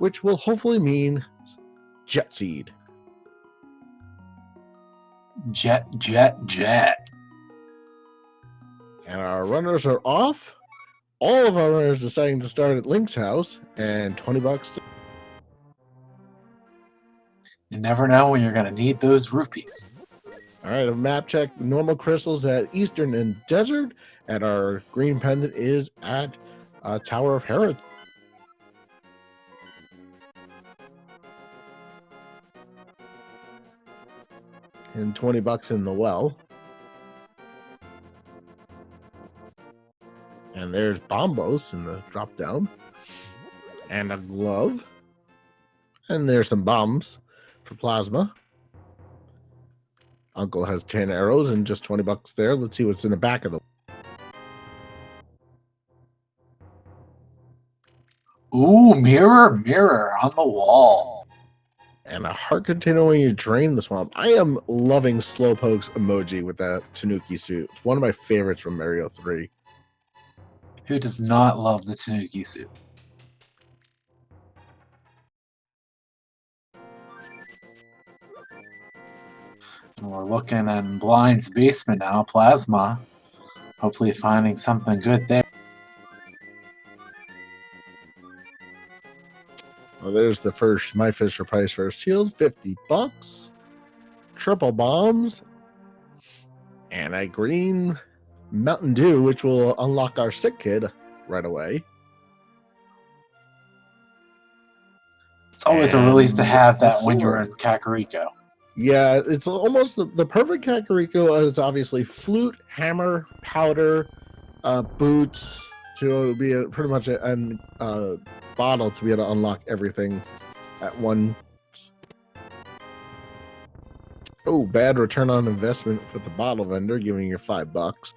which will hopefully mean Jet Seed. Jet. And our runners are off. All of our runners deciding to start at Link's house, and $20. You never know when you're going to need those rupees. All right, a map check. Normal crystals at Eastern and Desert, and our green pendant is at Tower of Heritage. And $20 in the well. And there's Bombos in the drop down. And a glove. And there's some bombs for plasma. Uncle has 10 arrows and just $20 there. Let's see what's in the back of the. Ooh, mirror on the wall. And a heart container when you drain the swamp. I am loving Slowpoke's emoji with that Tanuki suit. It's one of my favorites from Mario 3. Who does not love the Tanuki suit? And we're looking in Blind's basement now, Plasma. Hopefully finding something good there. Well, there's the first My Fisher Price first shield, $50. Triple bombs. And a green Mountain Dew, which will unlock our sick kid right away. It's always a relief to have that when you're in Kakariko. Yeah, it's almost the perfect Kakariko is obviously flute, hammer, powder, boots to be pretty much a bottle to be able to unlock everything at one. Oh, bad return on investment for the bottle vendor, giving you $5.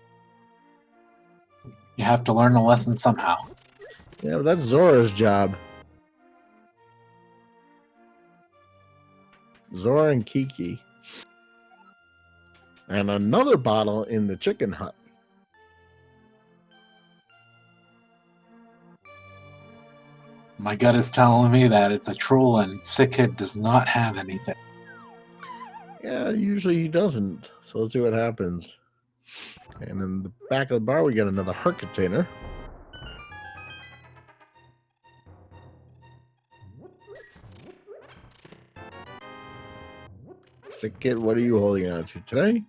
You have to learn the lesson somehow. Yeah, but that's Zora's job. Zora and Kiki. And another bottle in the chicken hut. My gut is telling me that it's a troll and Sick Kid does not have anything. Yeah, usually he doesn't. So let's see what happens. And in the back of the bar, we got another heart container. Sick Kid, what are you holding on to today?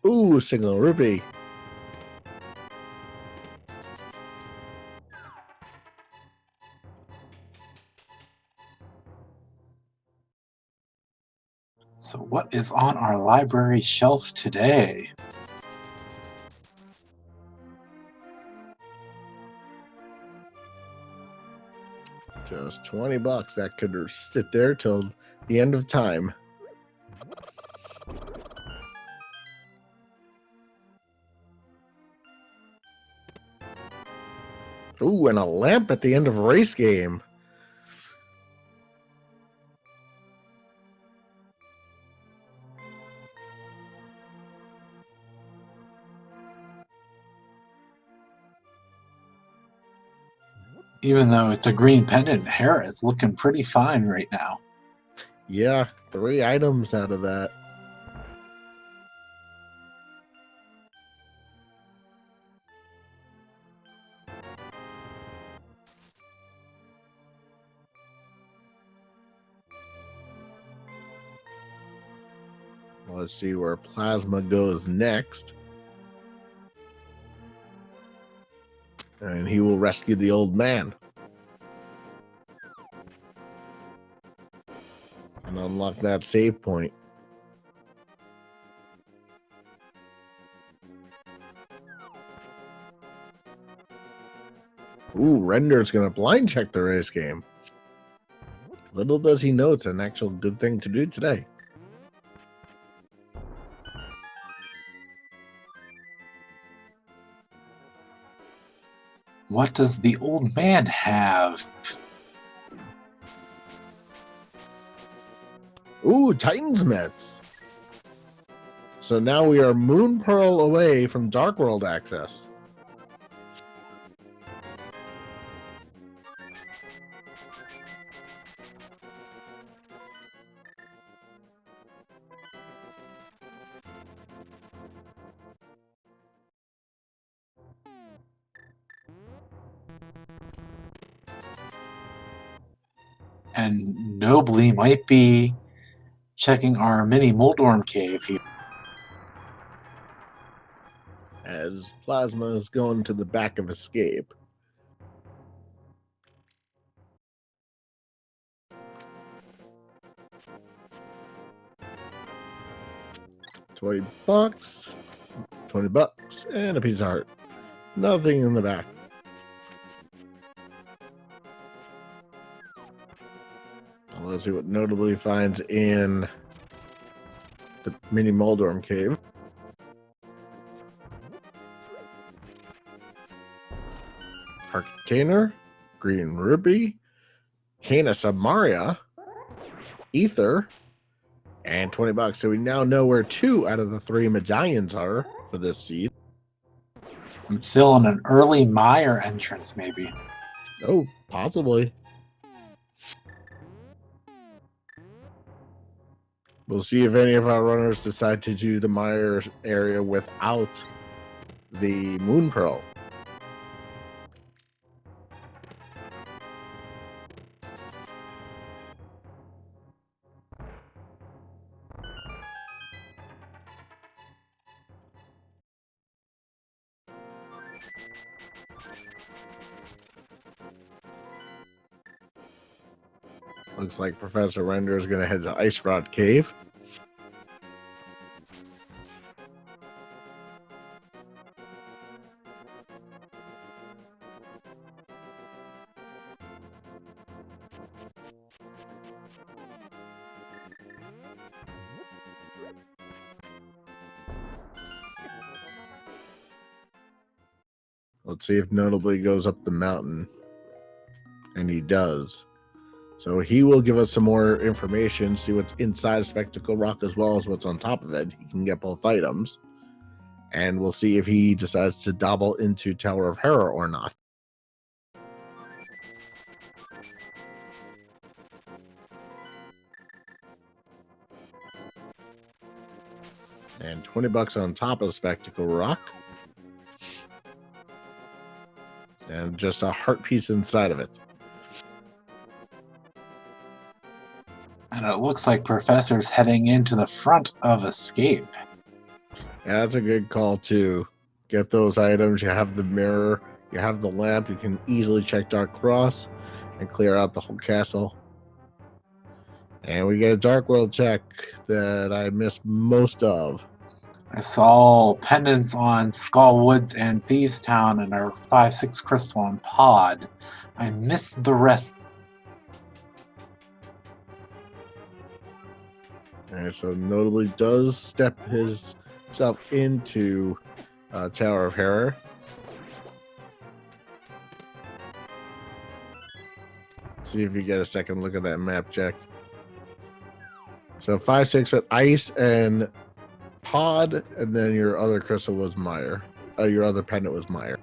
Ooh, single rupee. So what is on our library shelf today? Just $20. That could sit there till the end of time. Ooh, and a lamp at the end of a race game. Even though it's a green pendant, hair is looking pretty fine right now. Yeah, 3 items out of that. Let's see where Plasma goes next. And he will rescue the old man. And unlock that save point. Ooh, Render's going to blind check the race game. Little does he know it's an actual good thing to do today. What does the old man have? Ooh, Titan's Mets. So now we are Moon Pearl away from Dark World access. And Nobly might be checking our mini Moldorm cave here. As Plasma is going to the back of Escape. $20, $20, and a piece of heart. Nothing in the back. Let's see what Notably finds in the mini Moldorm cave. Heart container, green ruby, Cana Samaria, ether, and $20. So we now know where 2 out of the 3 medallions are for this seed. I'm feeling an early Mire entrance, maybe. Oh, possibly. We'll see if any of our runners decide to do the Mire area without the Moon Pearl. Looks like Professor Render is going to head to Ice Rod Cave. Let's see if Notably goes up the mountain. And he does. So he will give us some more information, see what's inside Spectacle Rock as well as what's on top of it. He can get both items. And we'll see if he decides to dabble into Tower of Hera or not. And $20 on top of Spectacle Rock. And just a heart piece inside of it. And it looks like Professor's heading into the front of Escape. Yeah, that's a good call too. Get those items. You have the mirror. You have the lamp. You can easily check Dark Cross and clear out the whole castle. And we get a Dark World check that I missed most of. I saw pendants on Skull Woods and Thieves Town and our 5/6 crystal on Pod. I missed the rest. And so Notably does step himself into Tower of Hera. See if you get a second look at that map, Jack. So 5/6 at Ice and Pod, and then your other crystal was Mire. Your other pendant was Mire.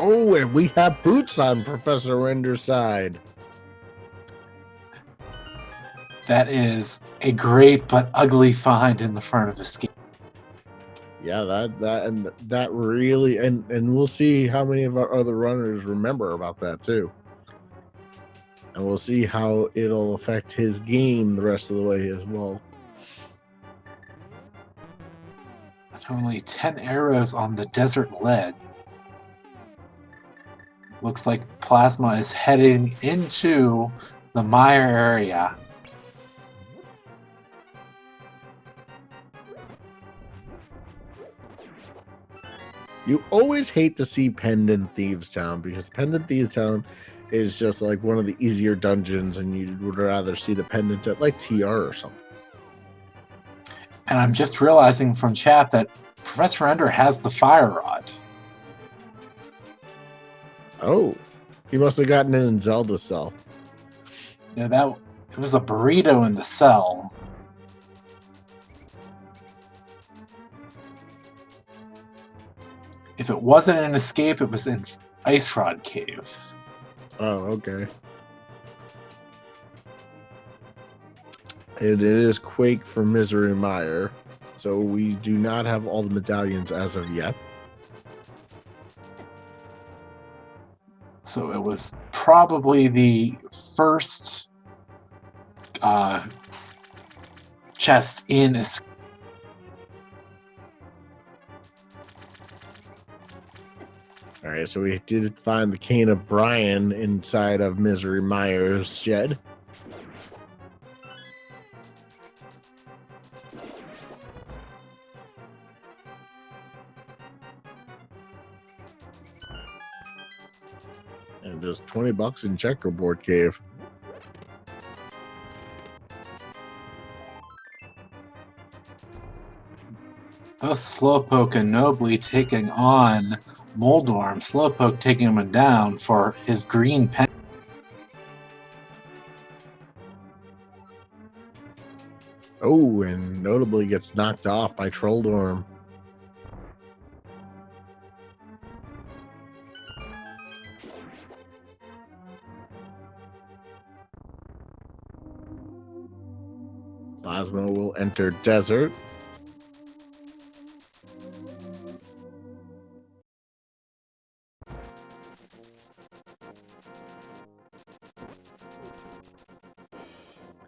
Oh, and we have boots on Professor Render's side. That is a great but ugly find in the front of Escape. Yeah, that really, and we'll see how many of our other runners remember about that too. And we'll see how it'll affect his game the rest of the way as well. And only 10 arrows on the desert lead. Looks like Plasma is heading into the Mire area. You always hate to see Pendant Thieves Town because Pendant Thieves Town is just like one of the easier dungeons, and you would rather see the pendant at like TR or something. And I'm just realizing from chat that Professor Ender has the fire rod. Oh, he must have gotten it in Zelda's cell. Yeah, it was a burrito in the cell. If it wasn't an escape, it was in Ice Rod Cave. Oh, okay. It is Quake for Misery Mire, so we do not have all the medallions as of yet. So it was probably the first chest in escape. All right, so we did find the cane of Brian inside of Misery Mire's shed. And just $20 in Checkerboard Cave. Thus Slowpoke and Nobly taking on Moldworm. Slowpoke taking him down for his green pen. Oh, and notably gets knocked off by Trolldorm. Plasma will enter Desert.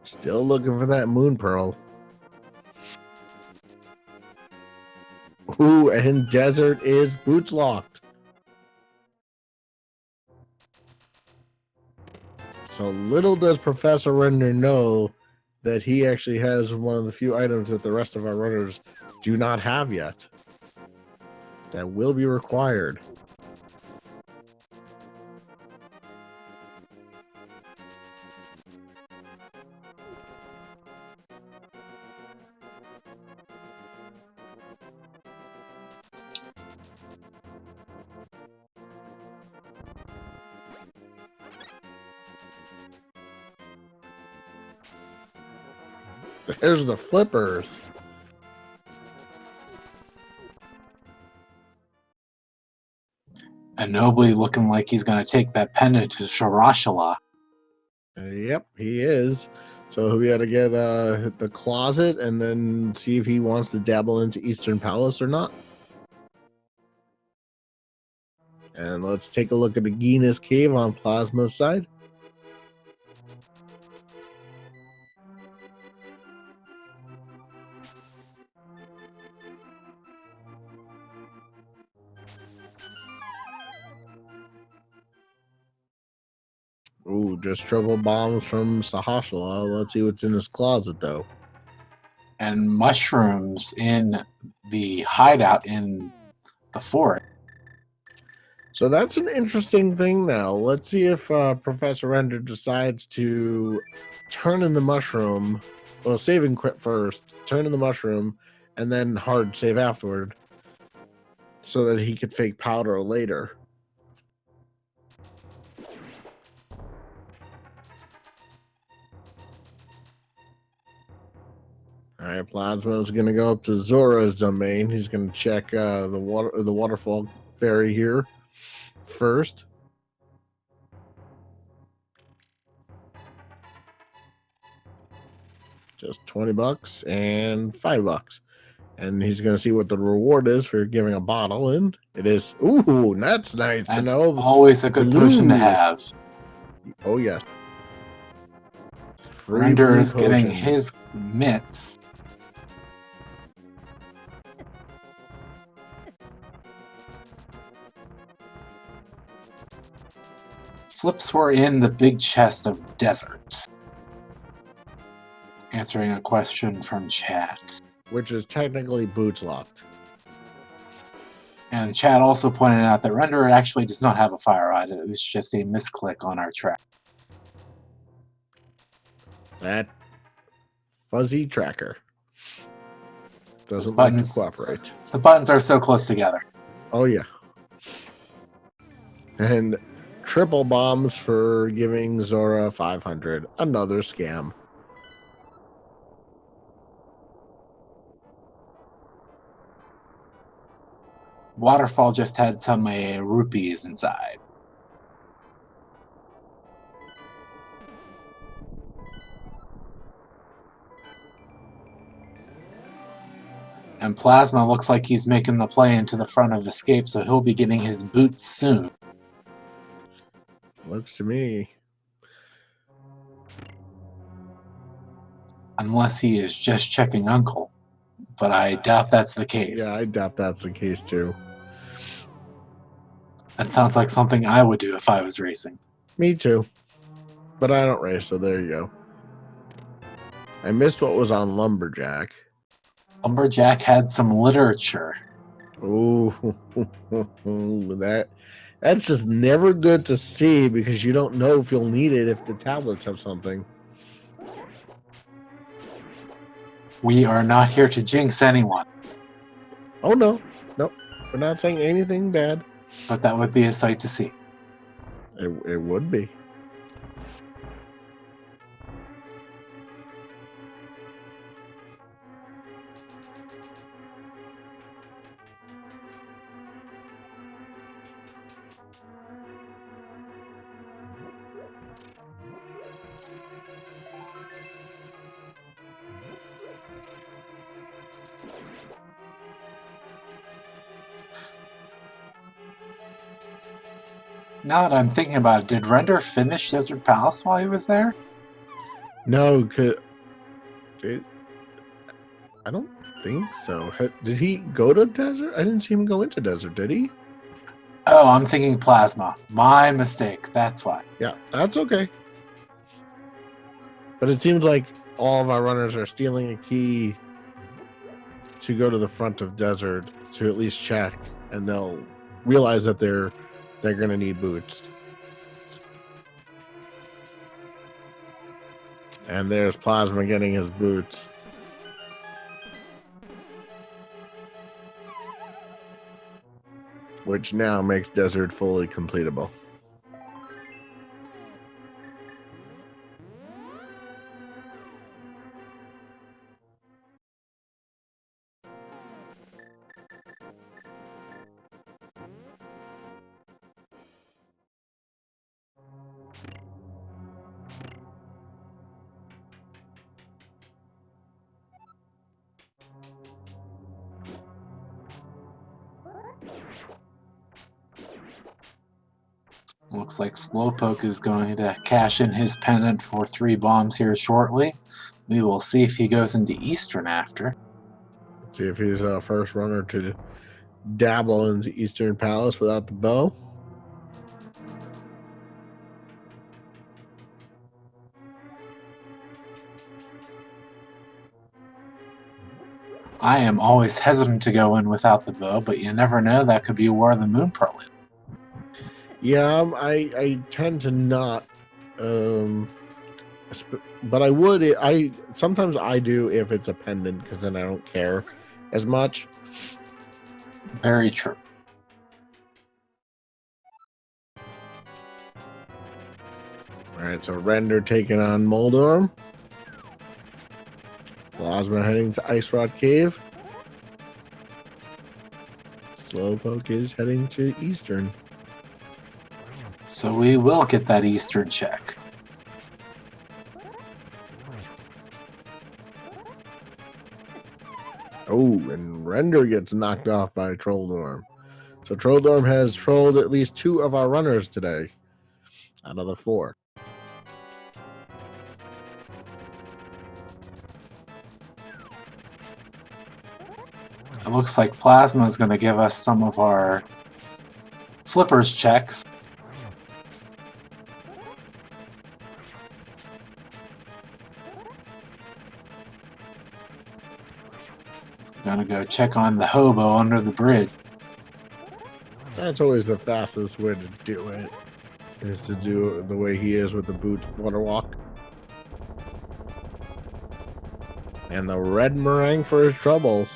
Still looking for that Moon Pearl. Ooh, and Desert is boots locked. So little does Professor Render know that he actually has one of the few items that the rest of our runners do not have yet. That will be required. There's the flippers. And Nobly looking like he's going to take that pendant to Sharashala. Yep, he is. So we got to get the closet and then see if he wants to dabble into Eastern Palace or not. And let's take a look at the Guinness Cave on Plasma's side. Ooh, just triple bombs from Sahashala. Let's see what's in this closet, though. And mushrooms in the hideout in the forest. So that's an interesting thing now. Let's see if Professor Render decides to turn in the mushroom. Well, save and quit first, turn in the mushroom, and then hard save afterward. So that he could fake powder later. All right, Plasma is going to go up to Zora's domain. He's going to check the waterfall fairy here first. Just $20 and $5. And he's going to see what the reward is for giving a bottle in. It is, ooh, that's nice to know. Always a good potion to have. Oh, yes. Free Render is getting potions. his mitts. Flips were in the big chest of Desert. Answering a question from chat. Which is technically boots locked. And chat also pointed out that Renderer actually does not have a fire rod. It was just a misclick on our track. That fuzzy tracker. Doesn't like to buttons- cooperate. The buttons are so close together. Oh yeah. And triple bombs for giving Zora 500. Another scam. Waterfall just had some rupees inside. And Plasma looks like he's making the play into the front of Escape, so he'll be getting his boots soon. Looks to me. Unless he is just checking Uncle. But I doubt that's the case. Yeah, I doubt that's the case too. That sounds like something I would do if I was racing. Me too. But I don't race, so there you go. I missed what was on Lumberjack. Lumberjack had some literature. Ooh, that's just never good to see because you don't know if you'll need it if the tablets have something. We are not here to jinx anyone. Oh no, no, we're not saying anything bad. But that would be a sight to see. It would be. Now that I'm thinking about it, did Render finish Desert Palace while he was there? No, I don't think so. Did he go to Desert? I didn't see him go into Desert, did he? Oh, I'm thinking Plasma. My mistake, that's why. Yeah, that's okay. But it seems like all of our runners are stealing a key to go to the front of Desert to at least check, and they'll realize that they're going to need boots. And there's Plasma getting his boots. Which now makes Desert fully completable. Looks like Slowpoke is going to cash in his pennant for 3 bombs here shortly. We will see if he goes into Eastern after. Let's see if he's the first runner to dabble into Eastern Palace without the bow. I am always hesitant to go in without the bow, but you never know, that could be where the Moon Pearl is. Yeah, I tend to not, but I would. Sometimes I do if it's a pendant because then I don't care as much. Very true. All right, so Render taking on Moldorm. Plasma heading to Ice Rod Cave. Slowpoke is heading to Eastern. So we will get that Eastern check. Oh, and Render gets knocked off by Trolldorm. So Trolldorm has trolled at least 2 of our runners today out of the 4. It looks like Plasma is going to give us some of our Flippers checks. Gonna go check on the hobo under the bridge. That's always the fastest way to do it, is to do it the way he is with the boots water walk. And the red meringue for his troubles.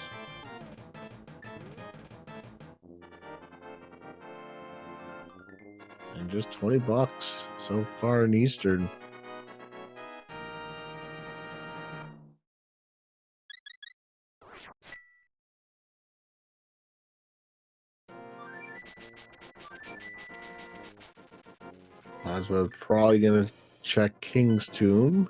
Just $20 so far in Eastern. Plasma probably gonna check King's Tomb.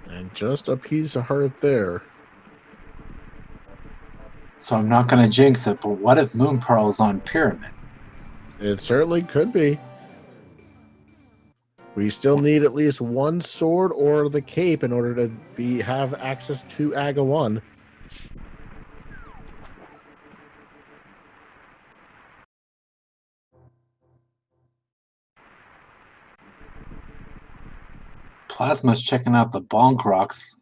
And just a piece of heart there. So I'm not going to jinx it, but what if Moon Pearl is on Pyramid? It certainly could be. We still need at least one sword or the cape in order to have access to Aga 1. Plasma's checking out the bonk rocks.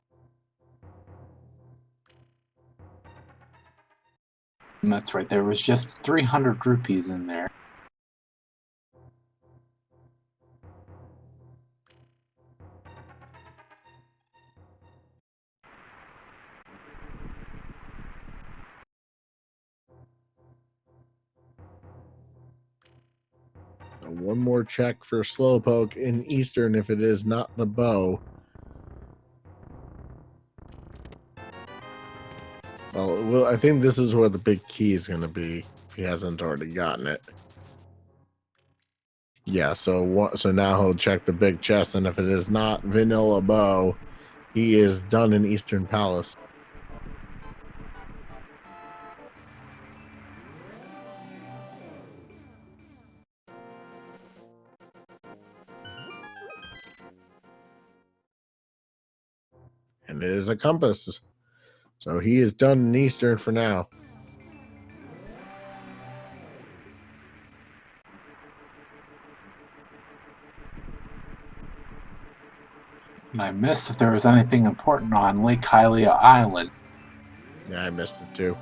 And that's right, there was just 300 rupees in there. One more check for Slowpoke in Eastern if it is not the bow. Well, I think this is where the big key is going to be if he hasn't already gotten it. Yeah, so now he'll check the big chest, and if it is not Vanilla Bow, he is done in Eastern Palace. And it is a compass. So he is done in Eastern for now. And I missed if there was anything important on Lake Hylia Island. Yeah, I missed it too.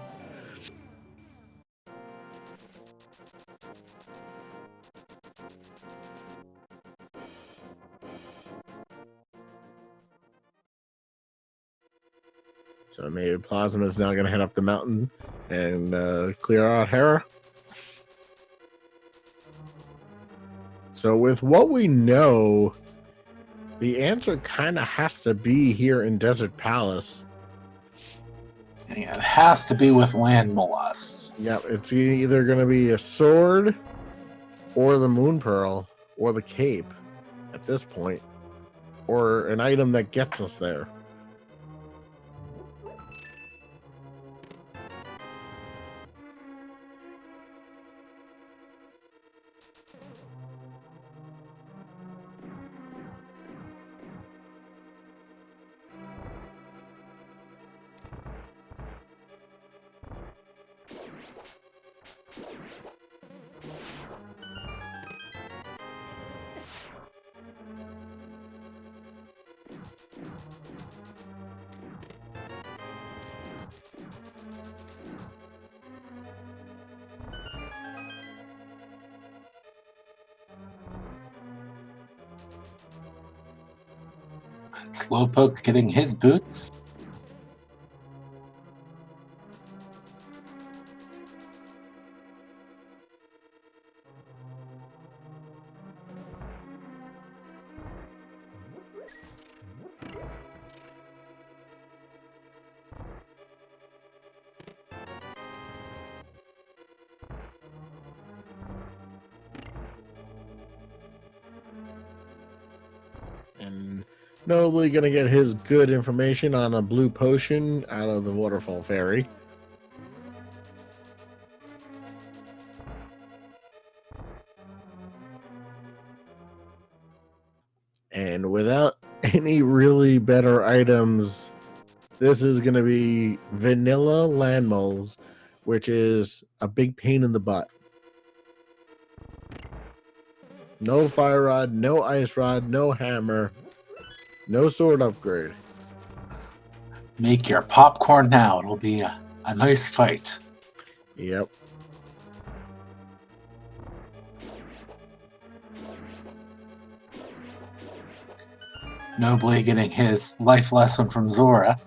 So maybe Plasma is now going to head up the mountain and clear out Hera. So with what we know, the answer kind of has to be here in Desert Palace. And it has to be with Land Mollusk. Yep, it's either going to be a sword or the Moon Pearl or the cape at this point, or an item that gets us there. Slowpoke getting his boots. And notably going to get his good information on a blue potion out of the Waterfall Fairy. And without any really better items, this is going to be Vanilla Land Moles, which is a big pain in the butt. No Fire Rod, no Ice Rod, no Hammer, no Sword upgrade. Make your popcorn now. It'll be a nice fight. Yep. Nobly getting his life lesson from Zora.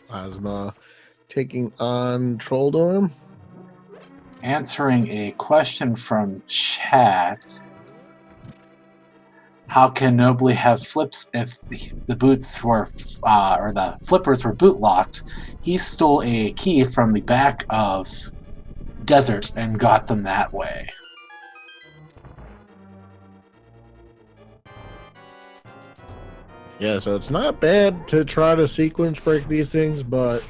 Plasma taking on Trolldorm. Answering a question from chat. How can Nobly have flips if the boots were, or the flippers were boot locked? He stole a key from the back of Desert and got them that way. Yeah, so it's not bad to try to sequence break these things, but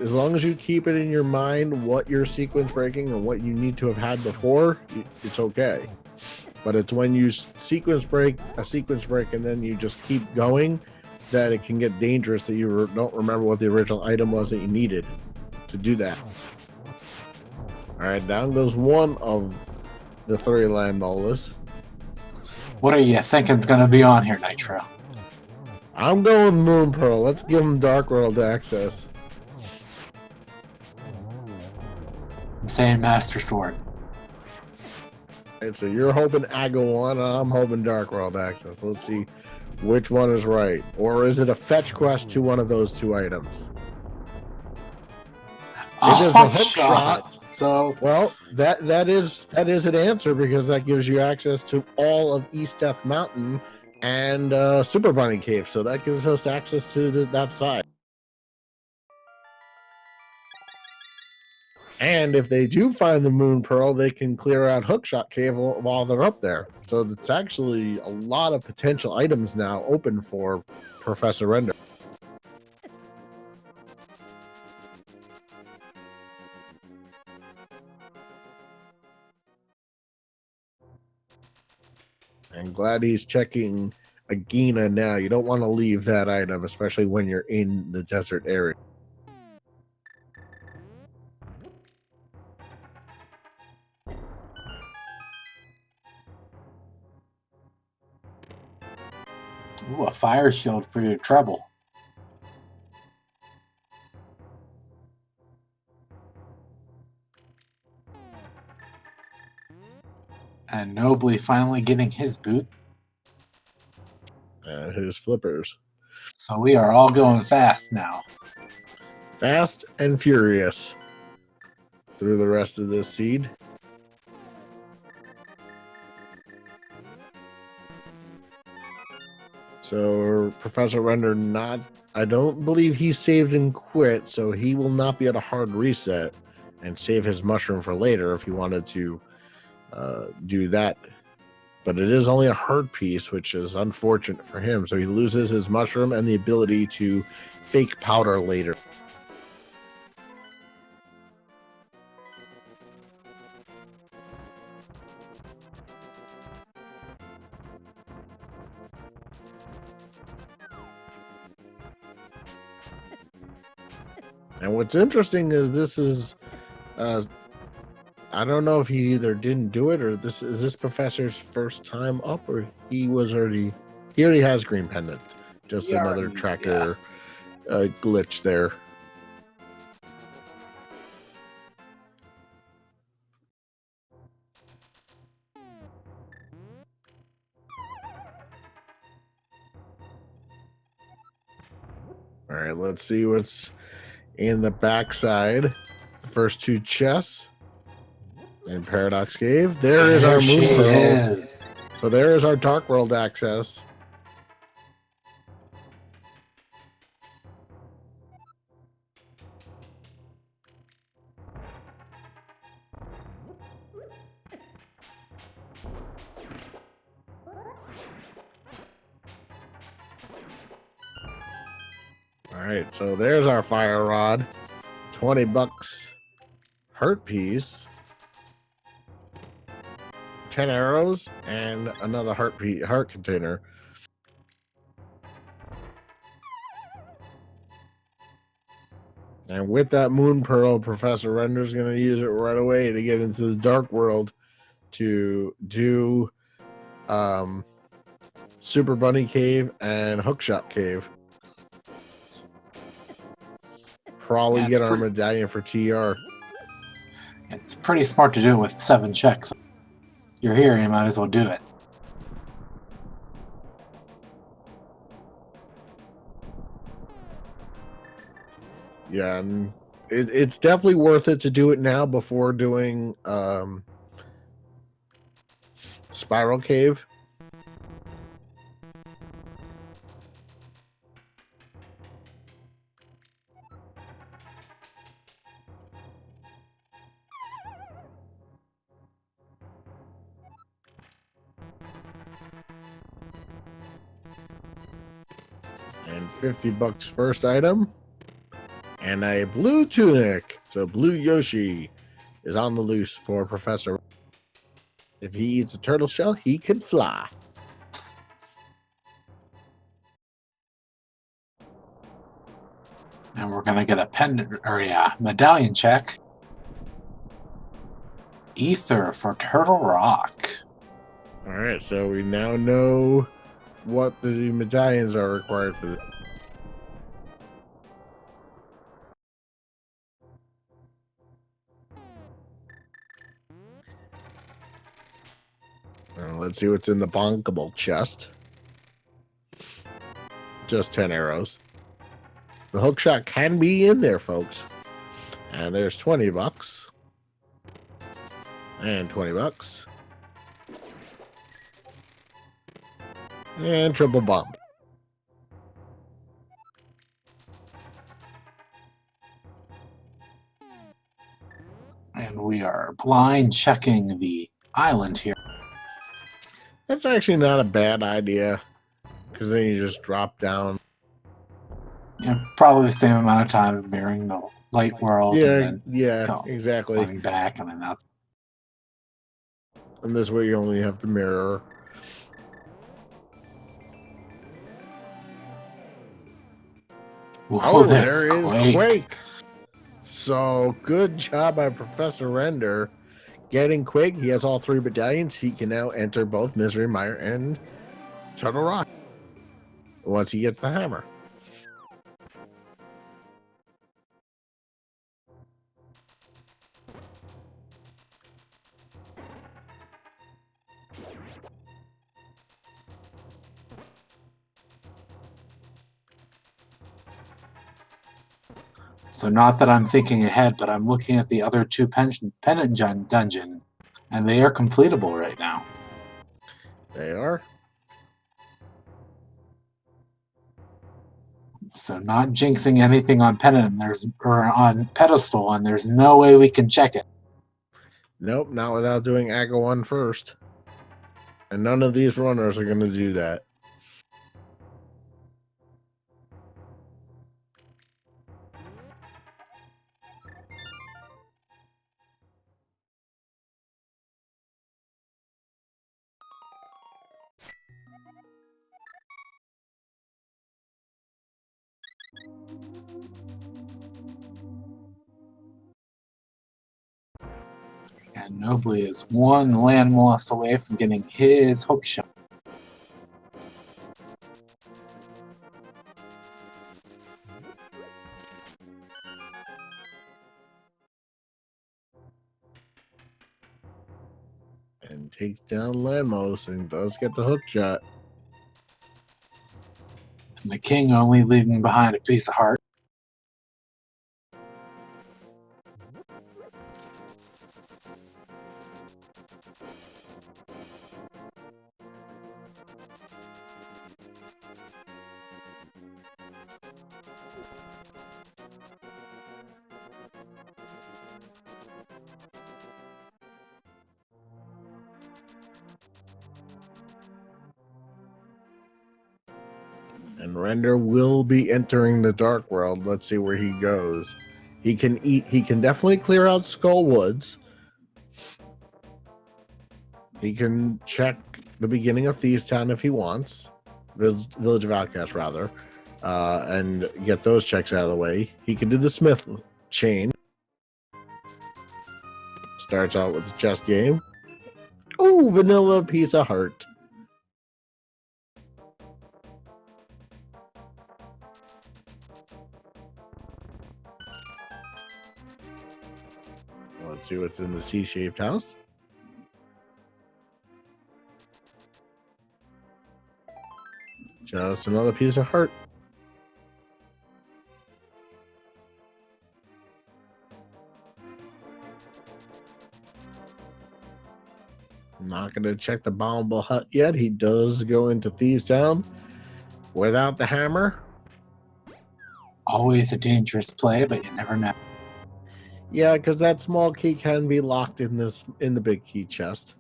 as long as you keep it in your mind what you're sequence breaking and what you need to have had before, it's okay. But it's when you sequence break and then you just keep going that it can get dangerous that you don't remember what the original item was that you needed to do that. All right, down goes one of the 3 Landolas. What are you thinking's going to be on here, Nitro? I'm going Moon Pearl. Let's give him Dark World access. I'm saying Master Sword. And so you're hoping Agawon, and I'm hoping Dark World access. Let's see which one is right. Or is it a fetch quest to one of those 2 items? It is the hook shot. So Well, that is an answer because that gives you access to all of East Death Mountain and Super Bunny Cave. So that gives us access to that side. And if they do find the Moon Pearl, they can clear out Hookshot Cave while they're up there. So it's actually a lot of potential items now open for Professor Render. I'm glad he's checking Agina now. You don't want to leave that item, especially when you're in the desert area. ooh, a fire shield for your trouble. And Nobly finally getting his boot. His flippers. So we are all going fast now. Fast and furious through the rest of this seed. So Professor Render I don't believe he saved and quit, so he will not be at a hard reset and save his mushroom for later if he wanted to do that. But it is only a hard piece, which is unfortunate for him. So he loses his mushroom and the ability to fake powder later. And what's interesting is this is, I don't know if he either didn't do it or this professor's first time up, or he already has green pendant. Just another tracker glitch there. All right, let's see what's in the backside. The first 2 chests in Paradox Cave. There is our Moon Pearl. So there is our Dark World access. All right, so there's our fire rod. $20 hurt piece. 10 arrows and another heart container. And with that Moon Pearl, Professor Render's going to use it right away to get into the Dark World to do Super Bunny Cave and Hookshot Cave. probably Yeah, get our medallion for TR. It's pretty smart to do it with 7 checks. You're here, you might as well do it. Yeah, and it's definitely worth it to do it now before doing Spiral Cave. And $50 first item. And a blue tunic. So Blue Yoshi is on the loose for Professor. If he eats a turtle shell, he could fly. And we're gonna get a pendant, or yeah, medallion check. Ether for Turtle Rock. All right, so we now know what the medallions are required for this. Let's see what's in the bonkable chest. Just 10 arrows. The hook shot can be in there, folks. And there's $20. And $20. And triple bump. And we are blind checking the island here. That's actually not a bad idea. Because then you just drop down. Yeah, probably the same amount of time mirroring the light world. Yeah, and then yeah, exactly. Coming back, and then that's. And this way you only have to mirror. Whoa, there is Quake. So good job by Professor Render getting Quake. He has all 3 medallions. He can now enter both Misery Mire and Turtle Rock once he gets the hammer. So not that I'm thinking ahead, but I'm looking at the other 2 pendant dungeon, and they are completable right now. They are. So not jinxing anything on pendant, or on pedestal, and there's no way we can check it. Nope, not without doing Aga 1 first. And none of these runners are going to do that. And Nobly is 1 landmass away from getting his hook shot. And takes down Landmos and does get the hook shot. And the king only leaving behind a piece of heart. And Render will be entering the Dark World. Let's see where he goes. He can definitely clear out Skull Woods. He can check the beginning of Thieves Town if he wants. Village of Outcasts, rather. And get those checks out of the way. He can do the Smith chain. Starts out with the chess game. Ooh, vanilla piece of heart. Let's see what's in the C-shaped house. Just another piece of heart. Not going to check the bombable hut yet. He does go into Thieves Town without the hammer. Always a dangerous play, but you never know. Yeah, because that small key can be locked in the big key chest.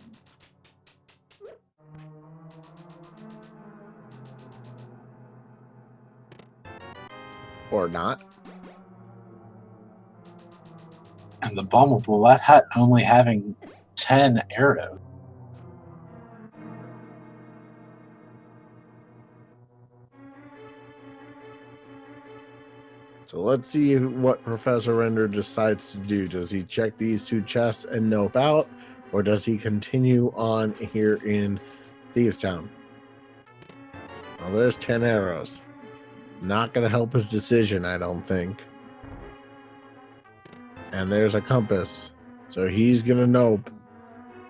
Or not. And the bombable hut only having 10 arrows. So let's see what Professor Render decides to do. Does he check these two chests and nope out? Or does he continue on here in Thieves Town? Well, there's 10 arrows. Not going to help his decision, I don't think. And there's a compass. So he's going to nope.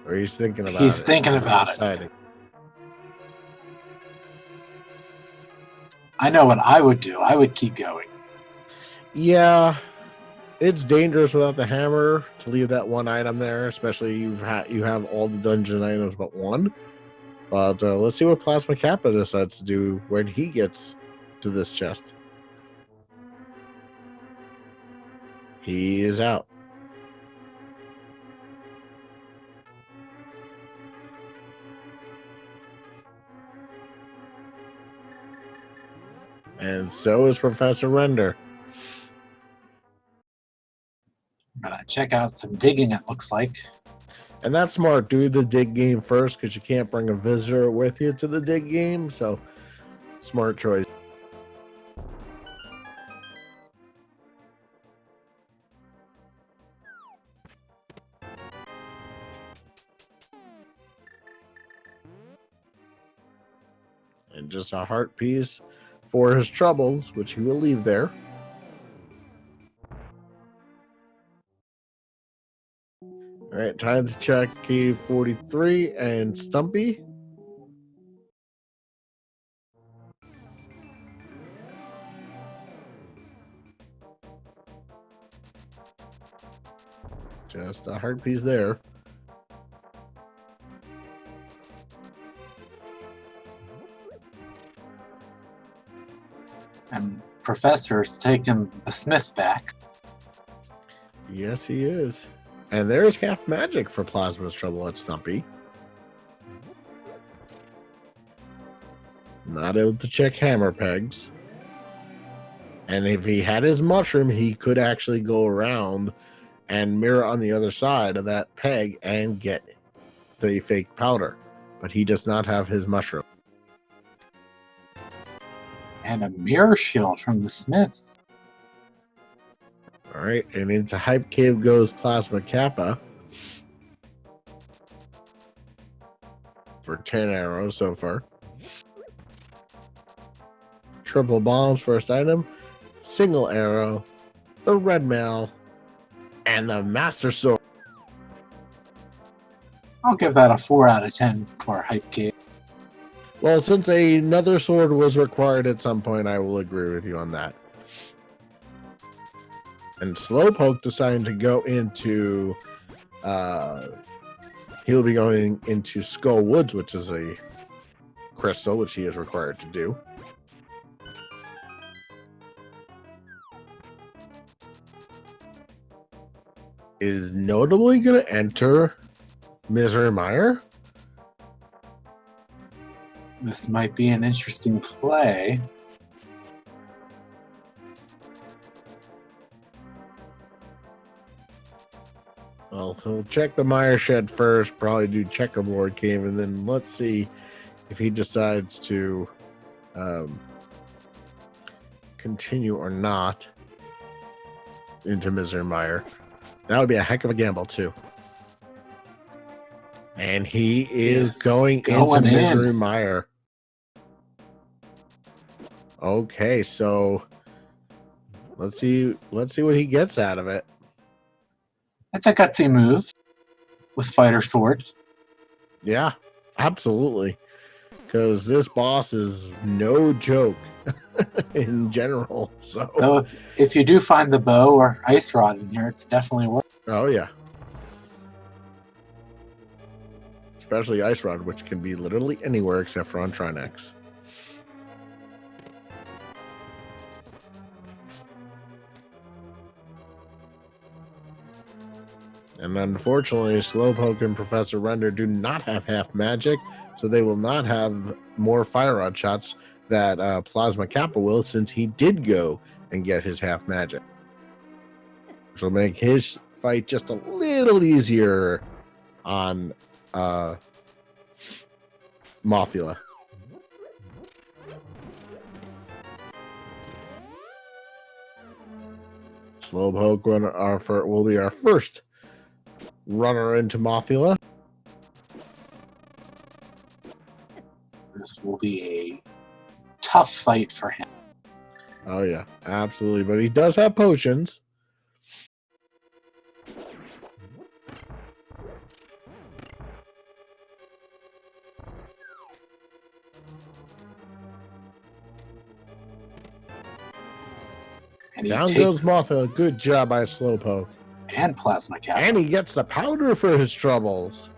Or he's thinking about it. He's thinking about it. I know what I would do. I would keep going. Yeah, it's dangerous without the hammer to leave that one item there, especially you have all the dungeon items but one. But let's see what Plasma Kappa decides to do when he gets to this chest. He is out. And so is Professor Render. I'm gonna check out some digging, it looks like. And that's smart. Do the dig game first because you can't bring a visitor with you to the dig game. So, smart choice. And just a heart piece for his troubles, which he will leave there. All right, time to check Cave 43 and Stumpy. Just a heart piece there. And Professor's taking the Smith back. Yes, he is. And there's half magic for Plasma's trouble at Stumpy. Not able to check hammer pegs. And if he had his mushroom, he could actually go around and mirror on the other side of that peg and get the fake powder. But he does not have his mushroom. And a mirror shield from the Smiths. All right, and into Hype Cave goes Plasma Kappa for 10 arrows so far. Triple bombs, first item. Single arrow. The red mail. And the Master Sword. I'll give that a 4 out of 10 for Hype Cave. Well, since another sword was required at some point, I will agree with you on that. And Slowpoke decided to go into... he'll be going into Skull Woods, which is a crystal, which he is required to do. Is notably going to enter Misery Mire. This might be an interesting play. Well, he'll check the Mire Shed first, probably do Checkerboard Cave, and then let's see if he decides to continue or not into Misery Mire. That would be a heck of a gamble, too. And he is going into Misery Mire. Okay, so let's see what he gets out of it. That's a gutsy move with Fighter Sword. Yeah, absolutely. Because this boss is no joke in general. So, Though if you do find the bow or ice rod in here, it's definitely worth it. oh yeah. Especially Ice Rod, which can be literally anywhere except for on Trinex. And unfortunately, Slowpoke and Professor Render do not have half magic, so they will not have more Fire Rod shots that Plasma Kappa will, since he did go and get his half magic. Which will make his fight just a little easier on Mothula. Slowpoke will be our first runner into Mothula. This will be a tough fight for him. Oh yeah, absolutely. But he does have potions. And Down goes Mothula. Good job by Slowpoke. And Plasma Kappa. And he gets the powder for his troubles.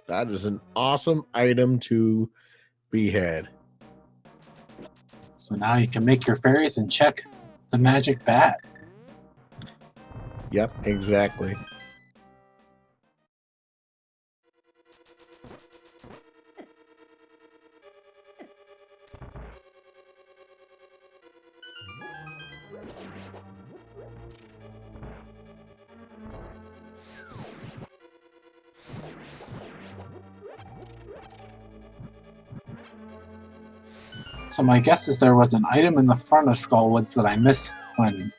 That is an awesome item to behead. So now you can make your fairies and check the magic bat. Yep, exactly. So my guess is there was an item in the front of Skullwoods that I missed when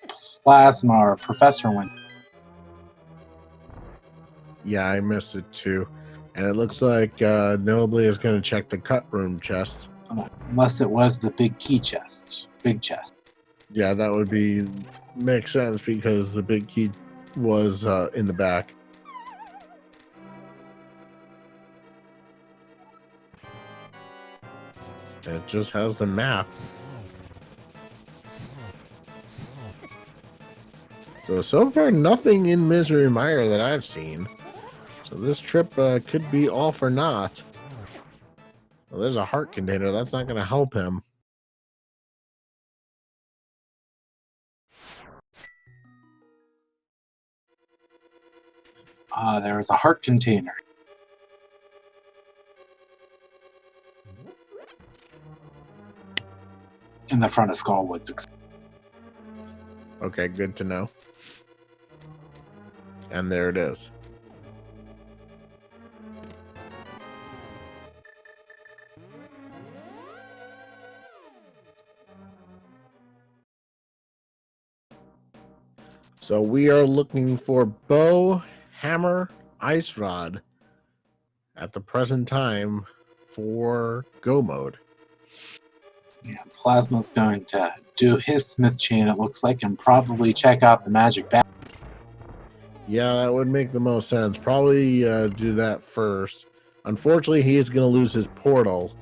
Plasma or Professor went. Yeah, I missed it too. And it looks like Nobly is going to check the cut room chest. Unless it was the big key chest. Big chest. Yeah, that would make sense because the big key was in the back. It just has the map. So far, nothing in Misery Mire that I've seen. So this trip could be all for naught. Well, there's a heart container. That's not going to help him. There was a heart container. In the front of Skullwoods. Okay, good to know. And there it is. So we are looking for bow, hammer, ice rod at the present time for go mode. Yeah, Plasma's going to do his smith chain, it looks like, and probably check out the magic bat. Yeah, that would make the most sense. Probably do that first. Unfortunately, he is going to lose his portal.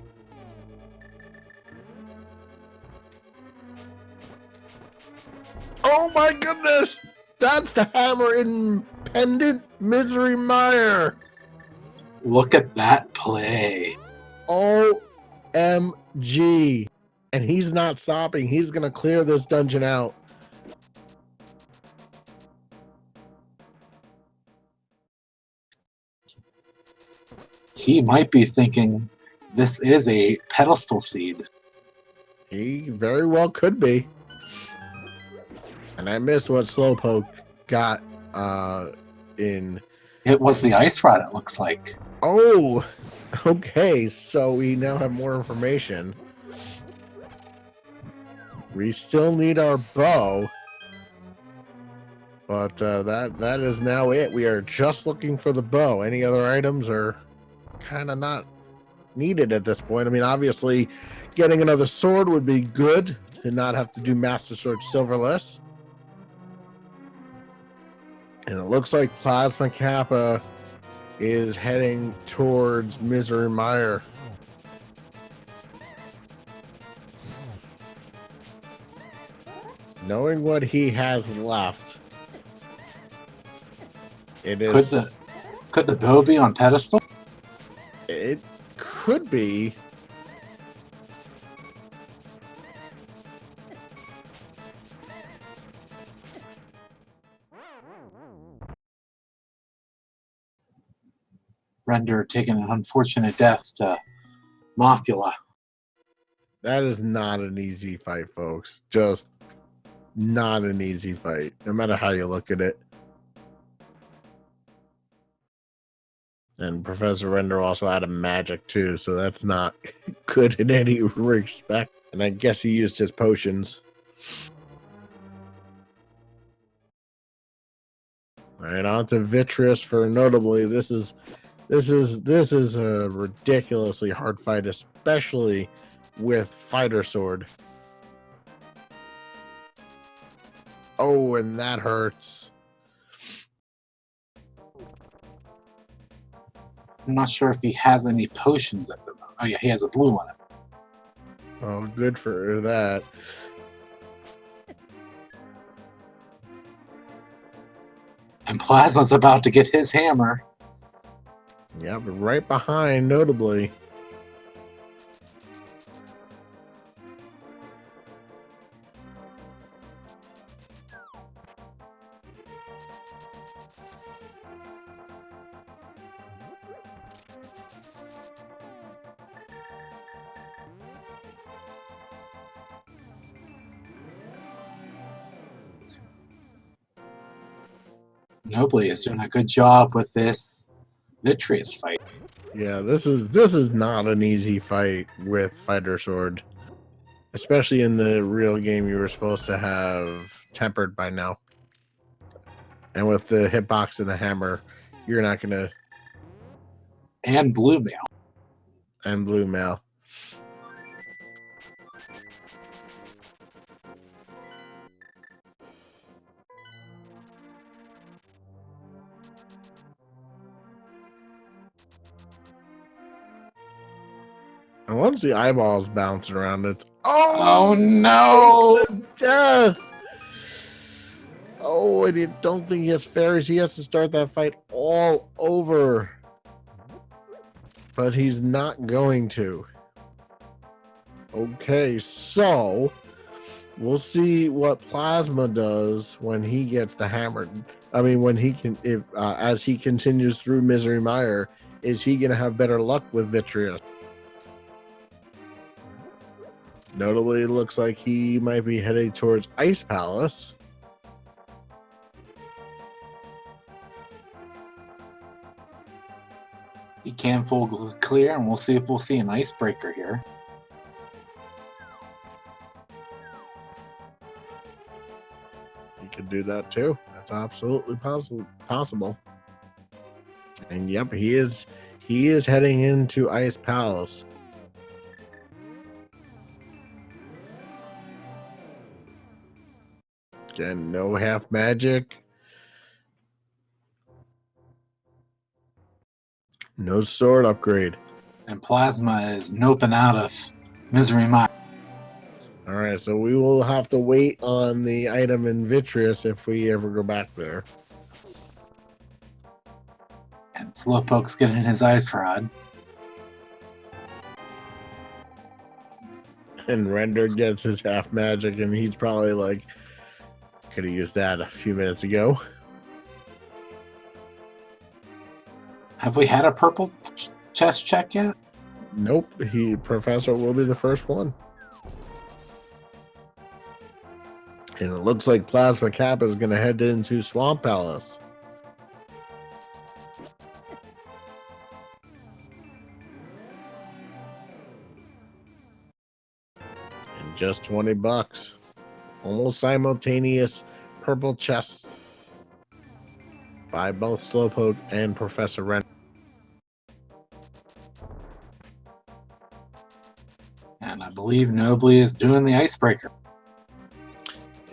Oh my goodness! That's the hammer in Pendant Misery Mire! Look at that play. OMG. And he's not stopping. He's going to clear this dungeon out. He might be thinking this is a pedestal seed. He very well could be. And I missed what Slowpoke got in. It was the ice rod, it looks like. Oh, okay. So we now have more information. We still need our bow. But that is now it. We are just looking for the bow. Any other items are kind of not needed at this point. I mean, obviously, Getting another sword would be good to not have to do Master Sword Silverless. And it looks like Plasma Kappa is heading towards Misery Mire. Knowing what he has left, it is. Could the bow be on pedestal? It could be. Render taking an unfortunate death to Mothula. That is not an easy fight, folks. Just not an easy fight, no matter how you look at it. And Professor Render also had a magic too, so that's not good in any respect. And I guess he used his potions. All right, on to Vitreous for notably. This is a ridiculously hard fight, especially with Fighter Sword. Oh, and that hurts. I'm not sure if he has any potions at the moment. Oh yeah, he has a blue one. Oh, good for that. And Plasma's about to get his hammer. Yeah, but right behind, notably. Nobly is doing a good job with this Vitreous fight. Yeah, this is not an easy fight with Fighter Sword. Especially in the real game, you were supposed to have tempered by now. And with the hitbox and the hammer, you're not going to... And blue mail. And blue mail. And once the eyeballs bouncing around, it's... Oh no! Death! Oh, and you don't think he has fairies. He has to start that fight all over. But he's not going to. Okay, so we'll see what Plasma does when he gets the hammer. I mean, when he can, if as he continues through Misery Mire, is he going to have better luck with Vitreous? Notably, it looks like he might be heading towards Ice Palace. He can full clear, and we'll see if we'll see an icebreaker here. He could do that too. That's absolutely possible. And yep, he is heading into Ice Palace. Again, no half magic. No sword upgrade. And Plasma is noping out of Misery Mire. All right, so we will have to wait on the item in Vitreous if we ever go back there. And Slowpoke's getting his ice rod. And Render gets his half magic, and he's probably like, could have used that a few minutes ago. Have we had a purple chest check yet? Nope, Professor will be the first one. And it looks like Plasma Kappa is going to head into Swamp Palace. And just $20. Almost simultaneous purple chests by both Slowpoke and Professor Ren. And I believe Nobly is doing the icebreaker.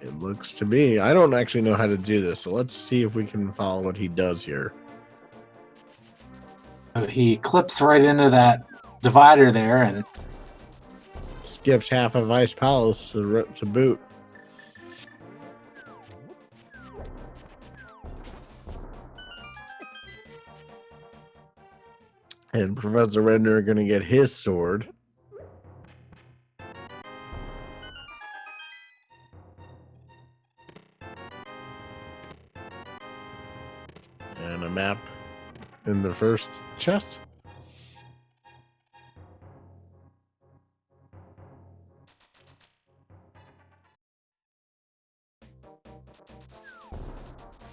It looks to me. I don't actually know how to do this, so let's see if we can follow what he does here. He clips right into that divider there and skips half of Ice Palace to boot. And Professor Redner are going to get his sword. And a map in the first chest.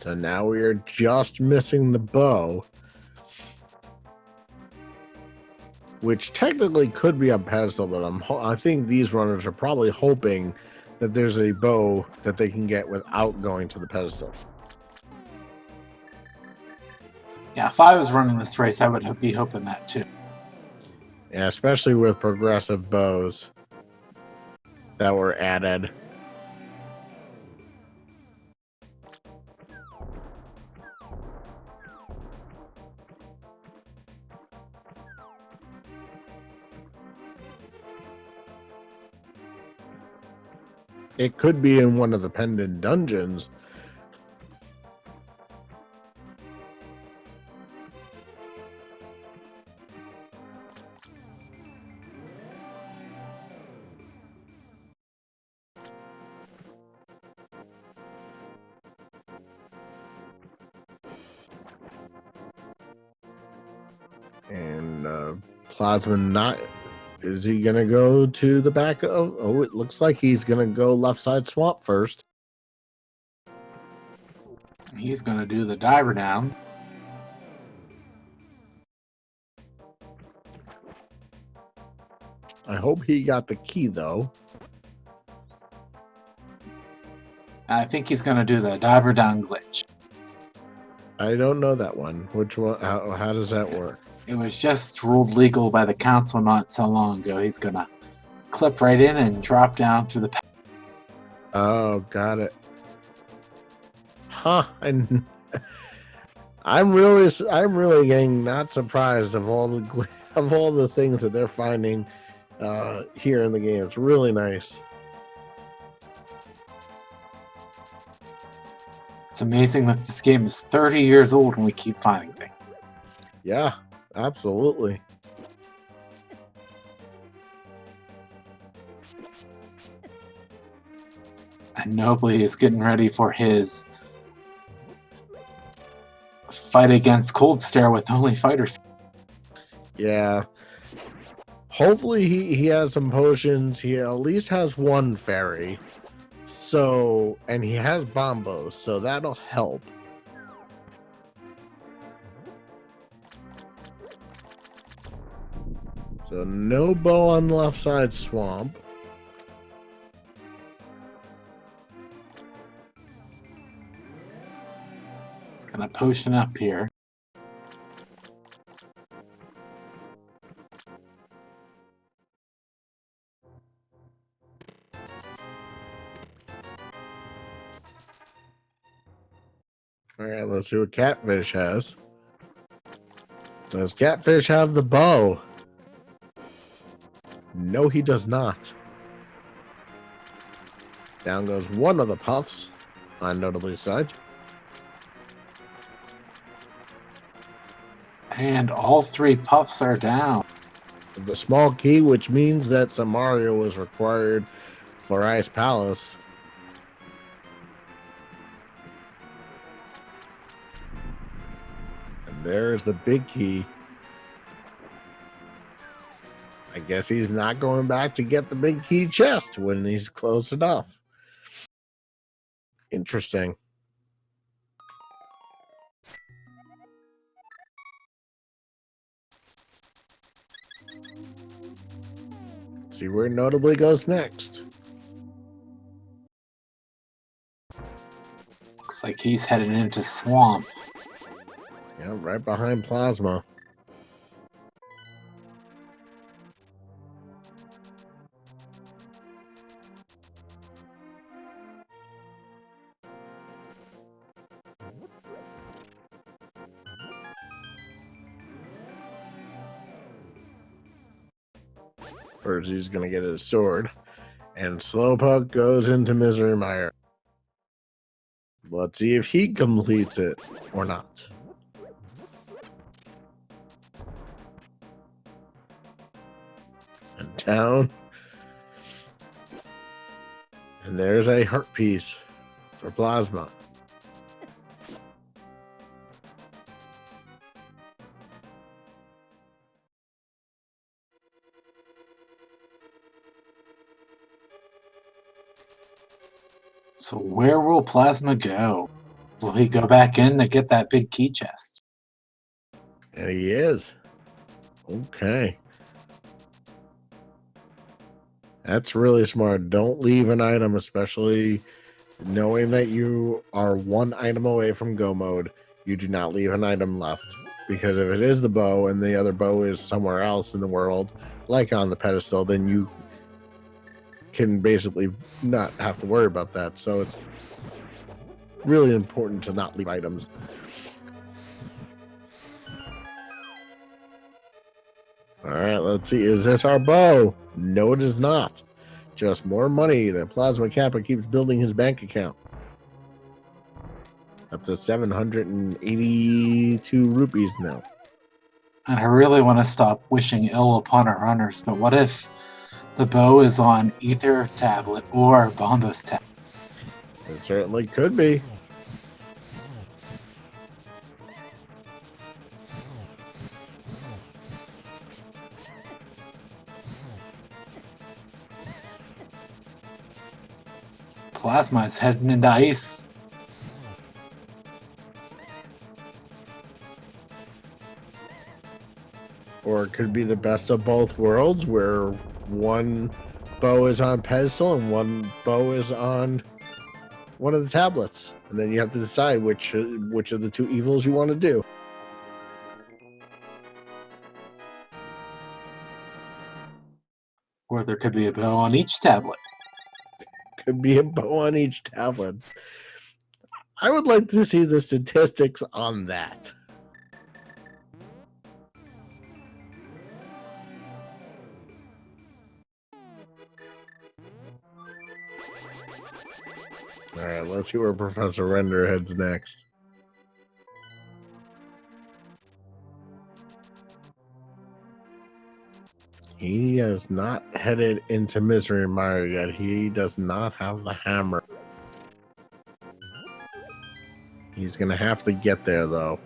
So now we are just missing the bow, which technically could be a pedestal, but I think these runners are probably hoping that there's a bow that they can get without going to the pedestal. yeah, if I was running this race, I would be hoping that too. Yeah, especially with progressive bows that were added. It could be in one of the pendant dungeons. And Plasma not... Is he going to go to the back of... Oh, it looks like he's going to go left side swamp first. He's going to do the diver down. I hope he got the key, though. I think he's going to do the diver down glitch. I don't know that one. Which one? How does that work? It was just ruled legal by the council not so long ago. He's going to clip right in and drop down through the... Oh, got it. Huh. And I'm really getting not surprised of all the things that they're finding here in the game. It's really nice. It's amazing that this game is 30 years old and we keep finding things. Yeah, absolutely. And Nobly is getting ready for his fight against Cold Stare with only fighters. Yeah. Hopefully he has some potions. He at least has one fairy. So, and he has bombos, so that'll help. So no bow on the left side swamp. It's gonna potion up here. All right, let's see what Catfish has. Does Catfish have the bow? No, he does not. Down goes one of the puffs on Notably's side. And all three puffs are down. For the small key, which means that some Mario was required for Ice Palace. And there's the big key. I guess he's not going back to get the big key chest when he's close enough. Interesting. Let's see where Notably goes next. Looks like he's headed into Swamp. Yeah, right behind Plasma. First, he's going to get his sword. And Slowpoke goes into Misery Mire. Let's see if he completes it or not. And down. And there's a heart piece for Plasma. So where will Plasma go? Will he go back in to get that big key chest? And he is. Okay. That's really smart. Don't leave an item, especially knowing that you are one item away from go mode. You do not leave an item left. Because if it is the bow and the other bow is somewhere else in the world, like on the pedestal, then you can basically not have to worry about that. So it's really important to not leave items. All right, let's see. Is this our bow? No, it is not. Just more money that Plasma Kappa keeps building his bank account. Up to 782 rupees now. And I really want to stop wishing ill upon our runners, but what if the bow is on either tablet or Bombo's tablet? It certainly could be. Plasma is heading into ice. Or it could be the best of both worlds, where one bow is on pedestal and one bow is on one of the tablets. And then you have to decide which of the two evils you want to do. Or there could be a bow on each tablet. Could be a bow on each tablet. I would like to see the statistics on that. All right, let's see where Professor Render heads next. He has not headed into Misery Mire yet. He does not have the hammer. He's going to have to get there, though.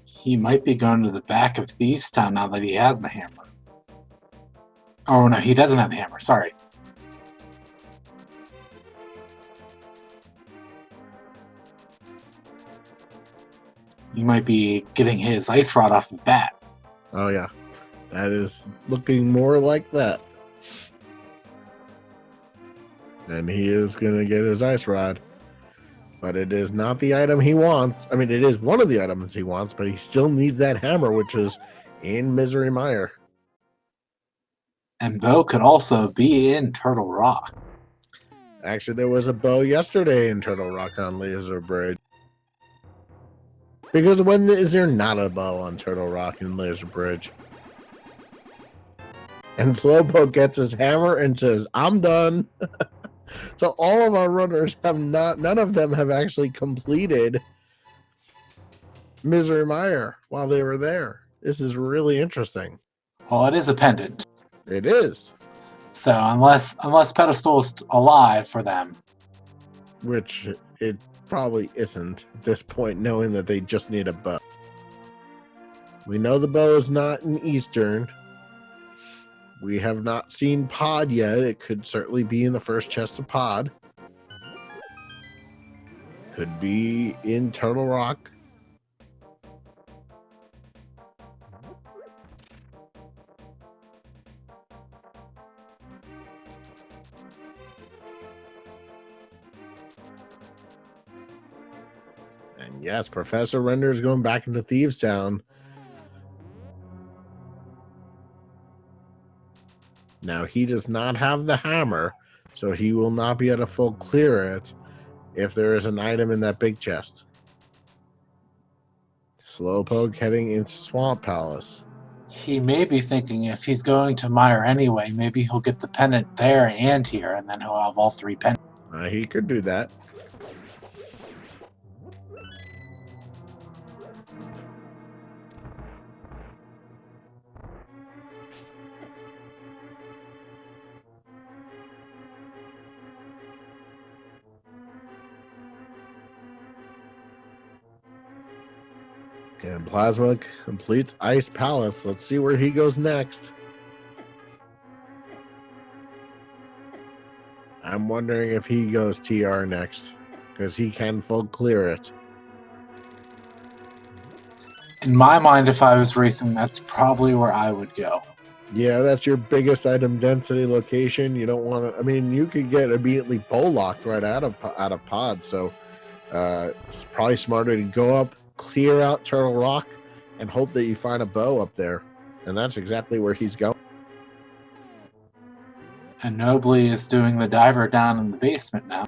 He might be going to the back of Thieves Town now that he has the hammer. Oh no, he doesn't have the hammer, sorry. He might be getting his ice rod off the bat. Oh, yeah. That is looking more like that. And he is going to get his ice rod. But it is not the item he wants. I mean, it is one of the items he wants, but he still needs that hammer, which is in Misery Mire. And bow could also be in Turtle Rock. Actually, there was a bow yesterday in Turtle Rock on Laser Bridge. Because when is there not a bow on Turtle Rock and Laser Bridge? And Slowpoke gets his hammer and says, I'm done. So all of our runners have not, none of them have actually completed Misery Mire while they were there. This is really interesting. Well, it is a pendant. It is. So unless Pedestal's alive for them. Which it probably isn't at this point, knowing that they just need a bow. We know the bow is not in Eastern. We have not seen Pod yet. It could certainly be in the first chest of Pod. Could be in Turtle Rock. And yes, Professor Render is going back into Thieves Town. Now, he does not have the hammer, so he will not be able to full clear it if there is an item in that big chest. Slowpoke heading into Swamp Palace. He may be thinking if he's going to Mire anyway, maybe he'll get the pendant there and here, and then he'll have all 3 pendants. He could do that. And Plasma completes Ice Palace. Let's see where he goes next. I'm wondering if he goes TR next, because he can full clear it. In my mind, if I was racing, that's probably where I would go. Yeah, that's your biggest item density location. You don't want to. I mean, you could get immediately bow locked right out of pod. So it's probably smarter to go up, clear out Turtle Rock, and hope that you find a bow up there. And that's exactly where he's going. And Nobly is doing the diver down in the basement now.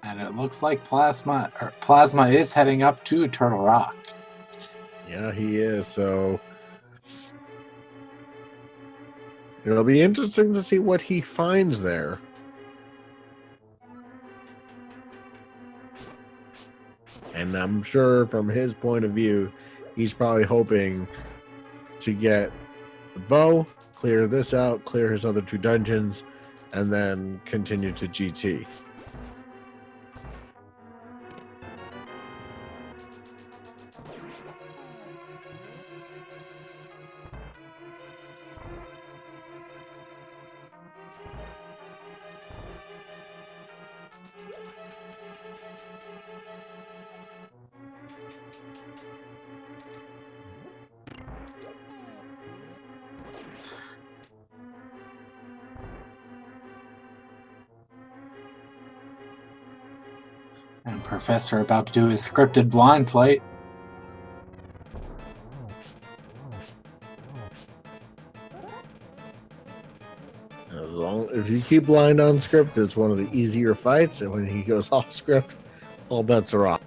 And it looks like Plasma is heading up to Turtle Rock. Yeah, he is. So it'll be interesting to see what he finds there. And I'm sure from his point of view, he's probably hoping to get the bow, clear this out, clear his other 2 dungeons, and then continue to GT. And Professor about to do his scripted blind plate. If you keep blind on script, it's one of the easier fights, and when he goes off script, all bets are off.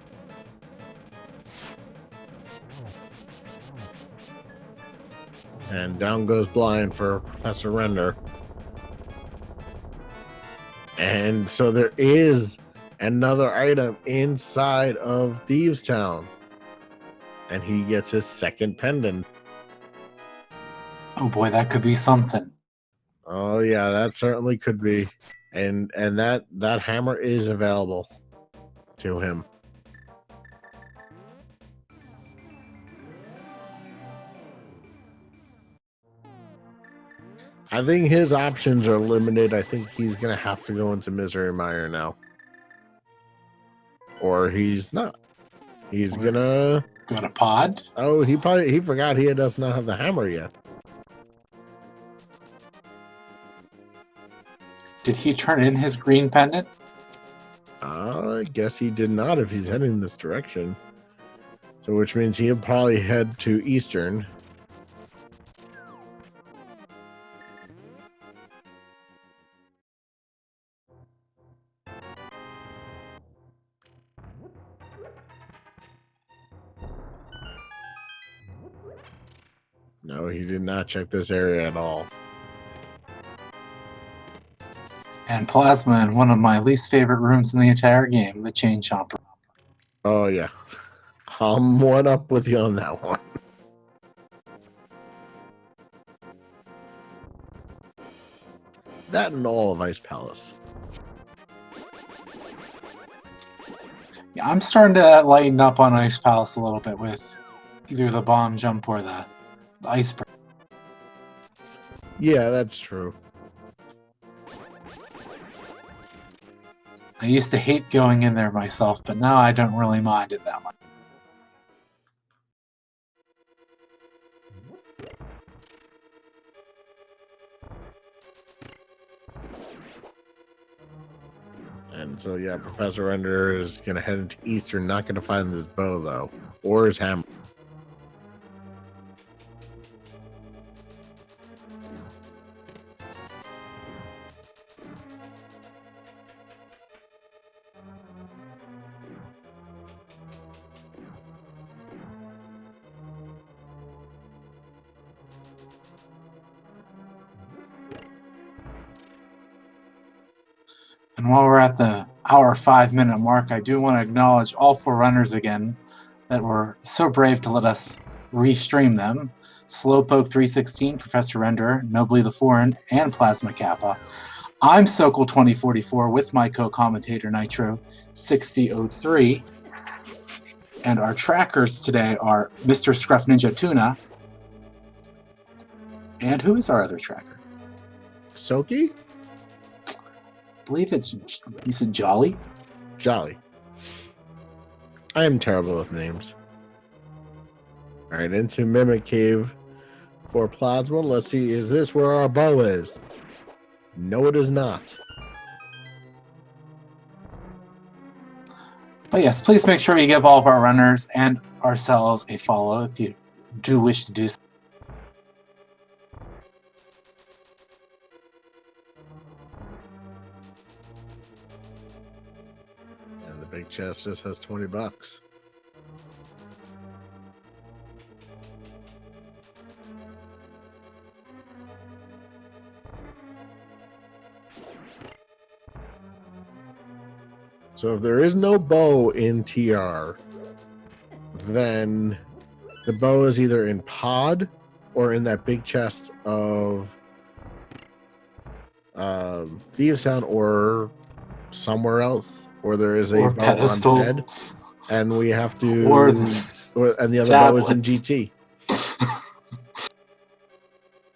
And down goes blind for Professor Render. And so there is another item inside of Thieves Town, and he gets his 2nd pendant. Oh boy, that could be something. Oh yeah, that certainly could be. And that hammer is available to him. I think his options are limited. I think he's gonna have to go into Misery Mire now. Or he's not. He's gonna go to pod. Oh, he forgot he does not have the hammer yet. Did he turn in his green pendant? I guess he did not if he's heading this direction. So which means he'll probably head to Eastern. No, he did not check this area at all. And Plasma in one of my least favorite rooms in the entire game, the Chain Chomper. Oh yeah. I'm one up with you on that one. That and all of Ice Palace. Yeah, I'm starting to lighten up on Ice Palace a little bit with either the bomb jump or the iceberg. Yeah, that's true. I used to hate going in there myself, but now I don't really mind it that much. And again. So yeah, Professor Render is gonna head into Eastern, not gonna find his bow though, or his hammer. And while we're at the hour 5-minute mark, I do want to acknowledge all 4 runners again that were so brave to let us restream them. Slowpoke316, Professor Render, Nobly the Foreign, and Plasma Kappa. I'm Sokol2044 with my co-commentator Nitro 6003. And our trackers today are Mr. Scruff Ninja Tuna. And who is our other tracker? Soki? I believe it's, you said Jolly? Jolly. I am terrible with names. Alright, into Mimic Cave for Plasma. Let's see, is this where our bow is? No, it is not. But yes, please make sure you give all of our runners and ourselves a follow if you do wish to do so. And the big chest just has 20 bucks. So if there is no bow in TR, then the bow is either in pod or in that big chest of Thieves Town or somewhere else, or there is a Or bow pedestal. on bed, and we have to, and the other bow is in tablets. GT,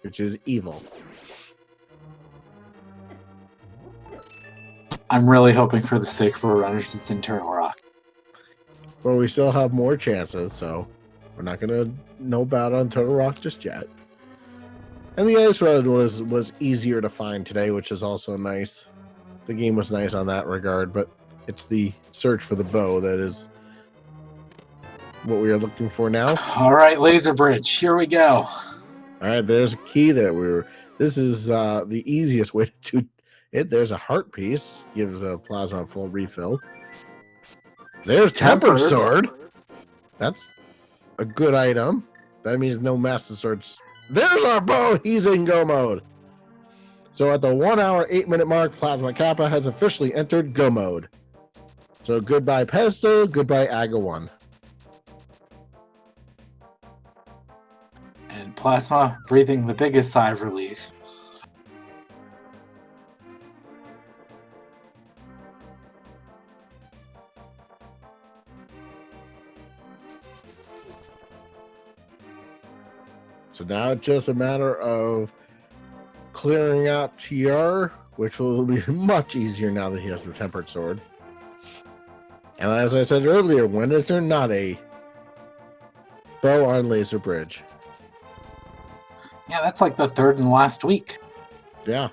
which is evil. I'm really hoping for the sake for runners it's in Turtle Rock. But we still have more chances, so we're not gonna know about on Turtle Rock just yet. And the ice rod was easier to find today, which is also nice. The game was nice on that regard, but it's the search for the bow that is what we are looking for now. All right, Laser Bridge, here we go. All right, there's a key that we were. This is the easiest way to do it. There's a heart piece, gives a plasma a full refill. There's tempered sword. That's a good item. That means no master swords. There's our bow. He's in go mode. So at the 1 hour, 8-minute mark, Plasma Kappa has officially entered go mode. So goodbye pedestal, goodbye Aga 1. And Plasma breathing the biggest sigh of relief. So now it's just a matter of clearing out TR, which will be much easier now that he has the tempered sword. And as I said earlier, when is there not a bow on Laser Bridge? Yeah, that's like the 3rd and last week. Yeah.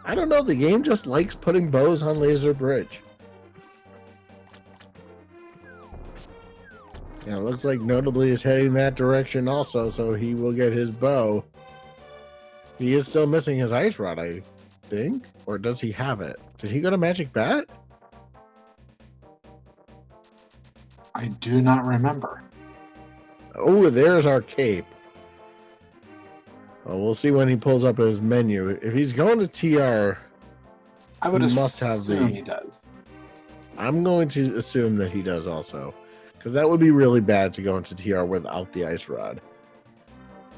I don't know, the game just likes putting bows on Laser Bridge. Yeah, it looks like Notably is heading that direction also, so he will get his bow. He is still missing his ice rod, I think. Or does he have it? Did he go to Magic Bat? I do not remember. Oh, there's our cape. Well, we'll see when he pulls up his menu. If he's going to TR, I would he assume must have he does. I'm going to assume that he does also. Because that would be really bad to go into TR without the ice rod.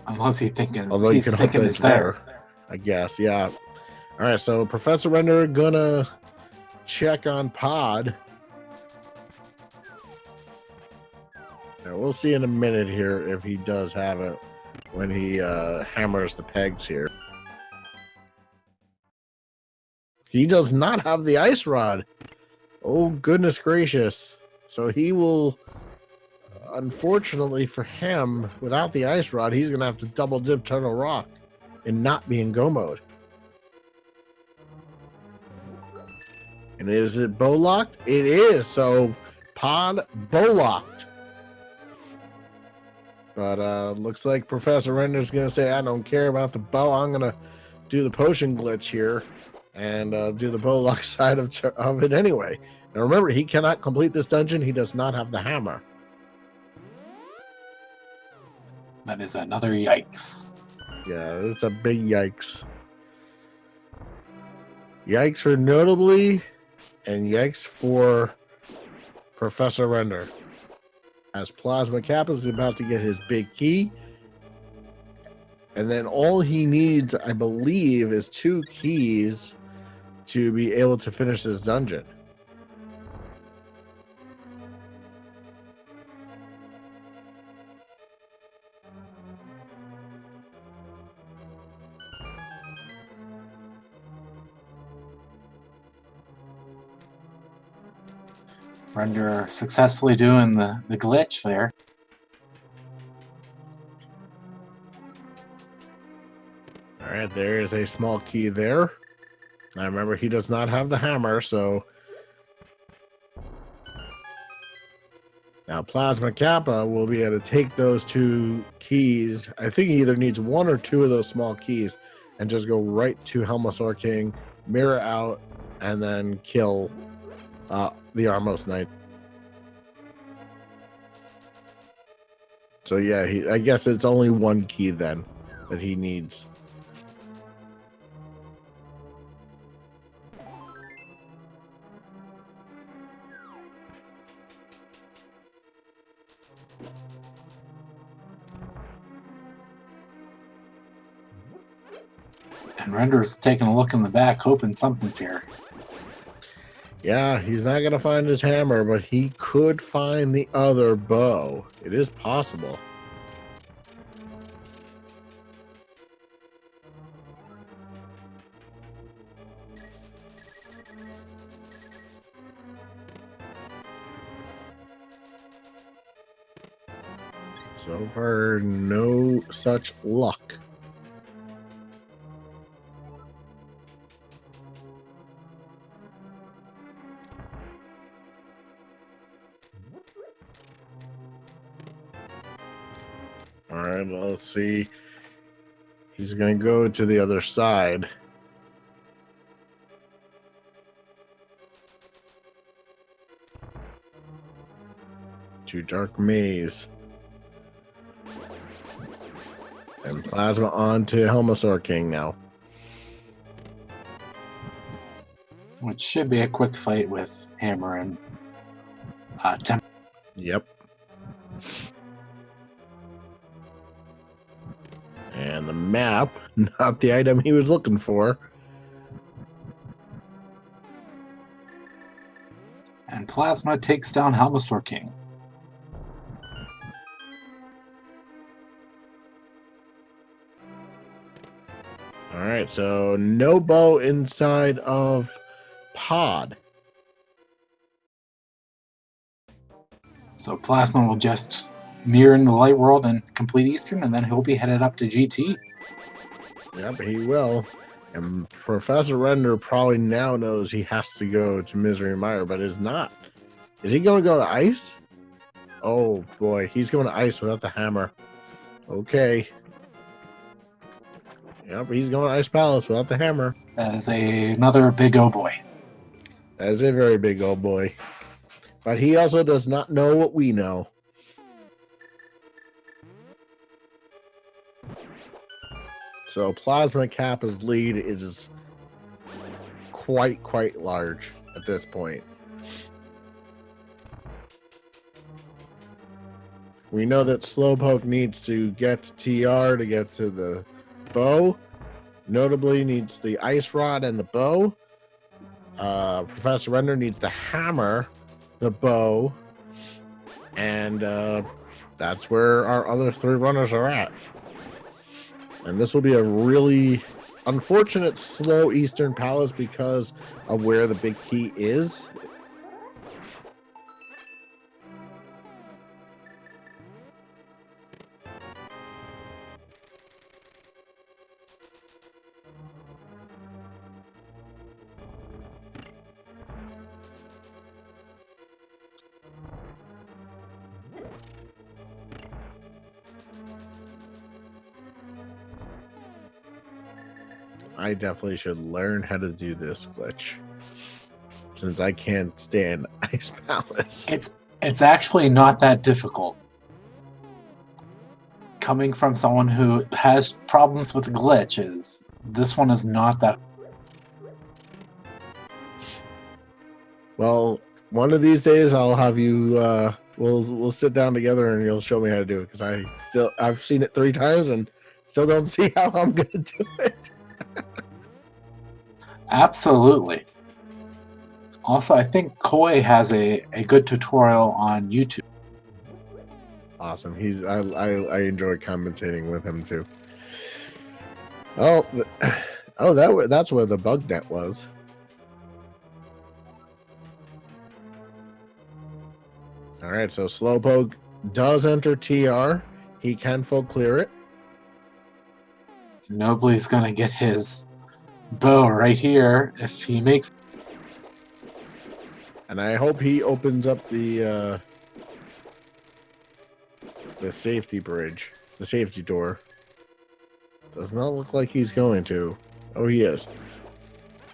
Unless he's thinking, Although you can hope that it's there, I guess. Yeah. All right. So Professor Render gonna check on Pod. Now, we'll see in a minute here if he does have it when he hammers the pegs here. He does not have the ice rod. Oh goodness gracious! So he will. Unfortunately for him, without the ice rod, he's going to have to double dip Turtle Rock and not be in go mode. And is it bow locked? It is. So pod bow locked. But looks like Professor Render's gonna say, I don't care about the bow. I'm gonna do the potion glitch here and do the bow lock side of it anyway. Now remember, he cannot complete this dungeon. He does not have the hammer. That is another yikes. Yeah, it's a big yikes. Yikes for Notably, and yikes for Professor Render. As Plasma Kappa is about to get his big key. And then all he needs, I believe, is 2 keys to be able to finish this dungeon. Render successfully doing the glitch there. All right, there is a small key there. I remember he does not have the hammer, so now Plasma Kappa will be able to take those 2 keys. I think he either needs 1 or 2 of those small keys and just go right to Helmosaur King, mirror out, and then kill the Armos Knight. So yeah, I guess it's only 1 key then that he needs. And Render's taking a look in the back, hoping something's here. Yeah, he's not gonna find his hammer, but he could find the other bow. It is possible. So far, no such luck. All right, well, let's see. He's going to go to the other side. To Dark Maze. And Plasma on to Helmosaur King now. Which should be a quick fight with Hammer and Temp. Yep. And the map, not the item he was looking for. And Plasma takes down Helmosaur King. All right, so no bow inside of Pod. So Plasma will just mirror in the light world and complete Eastern, and then he'll be headed up to GT. Yep, he will. And Professor Render probably now knows he has to go to Misery Mire, but is not. Is he going to go to Ice? Oh, boy. He's going to Ice without the hammer. Okay. Yep, he's going to Ice Palace without the hammer. That is another big oh boy. That is a very big old boy. But he also does not know what we know. So Plasma Kappa's lead is quite large at this point. We know that Slowpoke needs to get TR to get to the bow. Notably needs the Ice Rod and the bow. Professor Render needs the hammer, the bow, and that's where our other 3 runners are at. And this will be a really unfortunate slow Eastern Palace because of where the big key is. I definitely should learn how to do this glitch, since I can't stand Ice Palace. It's actually not that difficult. Coming from someone who has problems with glitches, this one is not that. Well, one of these days I'll have you. We'll sit down together and you'll show me how to do it, because I've seen it 3 times and still don't see how I'm gonna do it. Absolutely. Also, I think Koi has a good tutorial on YouTube. Awesome. I enjoy commentating with him too. Oh, that's where the bug net was. All right, so Slowpoke does enter TR. He can full clear it. Nobly's gonna get his bow right here if he makes. And I hope he opens up the safety bridge, the safety door. Does not look like he's going to. Oh, he is.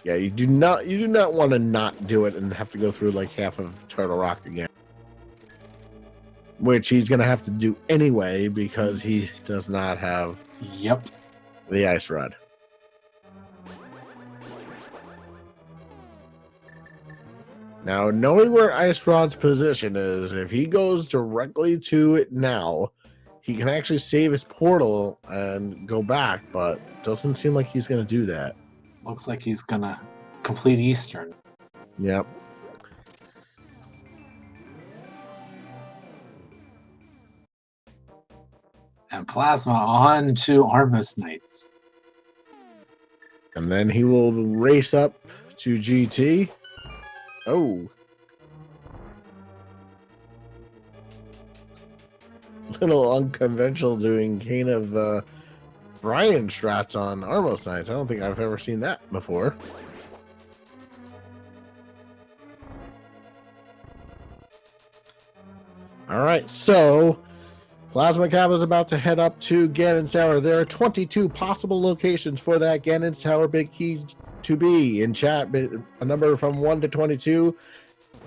Yeah, you do not want to not do it and have to go through like half of Turtle Rock again. Which he's going to have to do anyway because he does not have the Ice Rod. Now, knowing where Ice Rod's position is, if he goes directly to it now, he can actually save his portal and go back, but doesn't seem like he's going to do that. Looks like he's gonna complete Eastern. Yep. And Plasma on to Armos Knights. And then he will race up to GT. Oh. Little unconventional doing kind of Brian strats on Armos Knights. I don't think I've ever seen that before. All right, so Plasma Cap is about to head up to Ganon's Tower. There are 22 possible locations for that Ganon's Tower big key to be. In chat, a number from 1 to 22.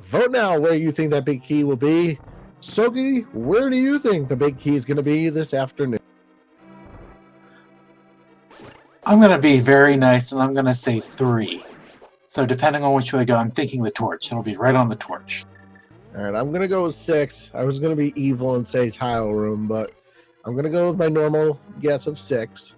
Vote now where you think that big key will be. Sogi, where do you think the big key is going to be this afternoon? I'm going to be very nice, and I'm going to say 3. So depending on which way I go, I'm thinking the torch. It'll be right on the torch. All right, I'm going to go with 6. I was going to be evil and say tile room, but I'm going to go with my normal guess of 6.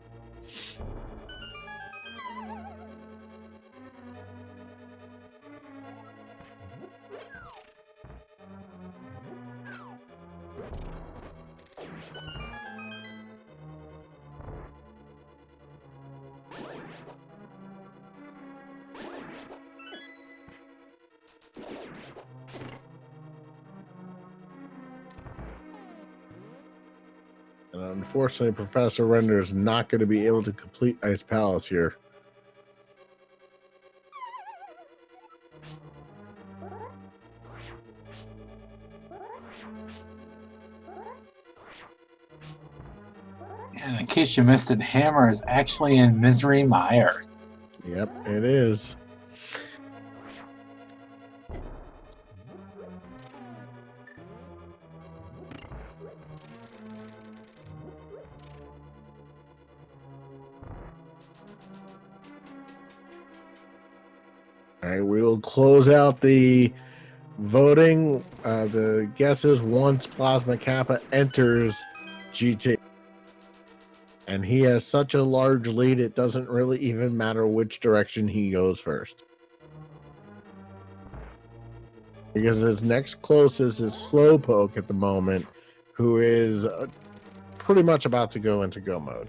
And unfortunately, Professor Render is not going to be able to complete Ice Palace here. And in case you missed it, Hammer is actually in Misery Mire. Yep, it is. All right, we will close out the voting, the guesses once Plasma Kappa enters GT. And he has such a large lead, it doesn't really even matter which direction he goes first. Because his next closest is Slowpoke at the moment, who is pretty much about to go into go mode.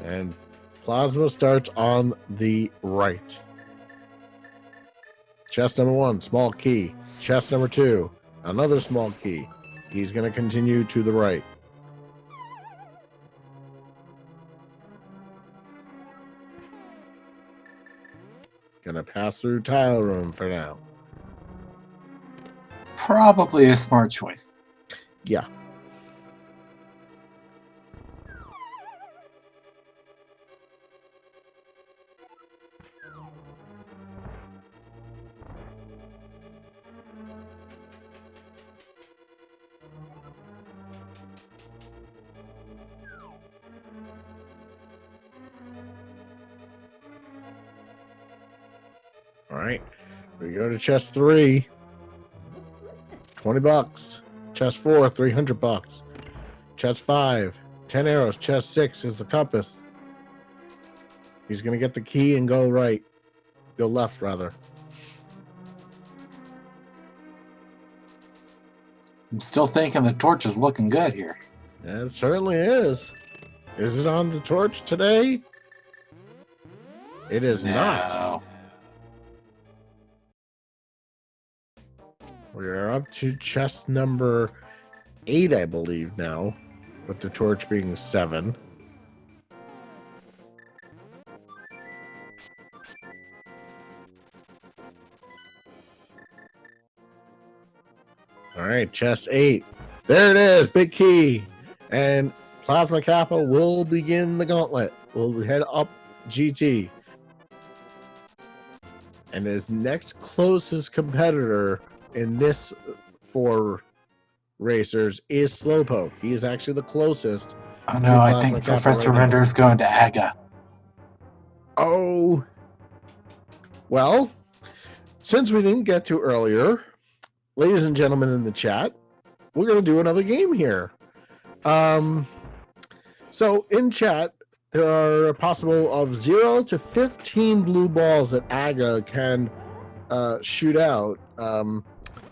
And Plasma starts on the right. Chest number 1, small key. Chest number 2, another small key. He's going to continue to the right. Gonna pass through tile room for now. Probably a smart choice. Yeah. right. We go to chest 3. $20. Chest 4, $300. Chest 5, 10 arrows. Chest 6 is the compass. He's gonna get the key and go right. Go left, rather. I'm still thinking the torch is looking good here. Yeah, it certainly is. Is it on the torch today? It is not. No. We're up to chest number 8, I believe, now, with the torch being 7. All right, chest 8. There it is, big key. And Plasma Kappa will begin the gauntlet. We'll head up GT. And his next closest competitor in this 4 racers is Slowpoke. He is actually the closest. Oh no, I think Kappa Professor right Render is going to Aga. Oh. Well, since we didn't get to earlier, ladies and gentlemen in the chat, we're going to do another game here. So in chat, there are a possible of 0 to 15 blue balls that Aga can shoot out.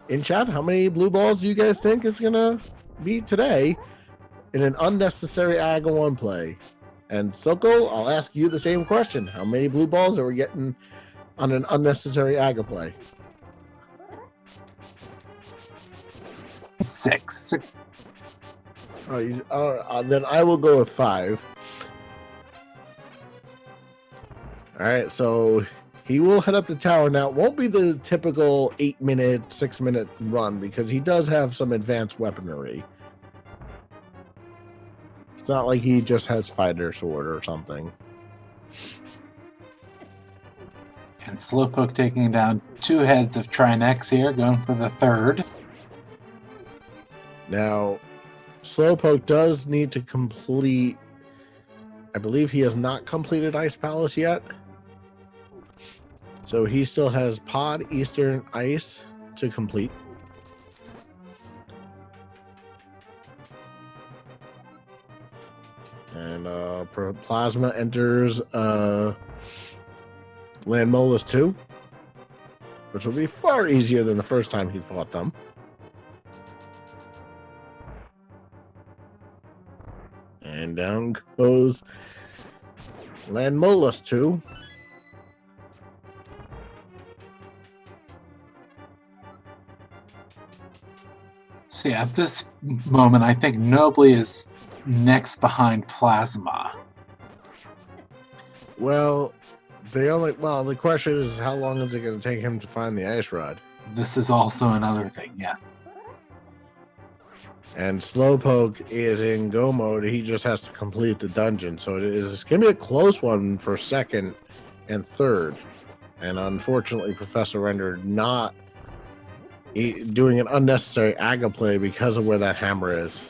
In chat, how many blue balls do you guys think is going to be today in an unnecessary Aga 1 play? And Soko, I'll ask you the same question. How many blue balls are we getting on an unnecessary Aga play? 6. Then I will go with 5. All right, so he will head up the tower. Now, it won't be the typical 8-minute, 6-minute run because he does have some advanced weaponry. It's not like he just has fighter sword or something. And Slowpoke taking down 2 heads of Trinex here, going for the 3rd. Now, Slowpoke does need to complete... I believe he has not completed Ice Palace yet. So he still has Pod, Eastern, Ice to complete. And Plasma enters Landmolus 2, which will be far easier than the first time he fought them. And down goes Landmolus 2. So yeah, at this moment, I think Nobly is next behind Plasma. Well, the question is, how long is it going to take him to find the ice rod? This is also another thing, yeah. And Slowpoke is in go mode. He just has to complete the dungeon. So it's going to be a close one for 2nd and 3rd. And unfortunately, Professor Render not doing an unnecessary Aga play because of where that hammer is.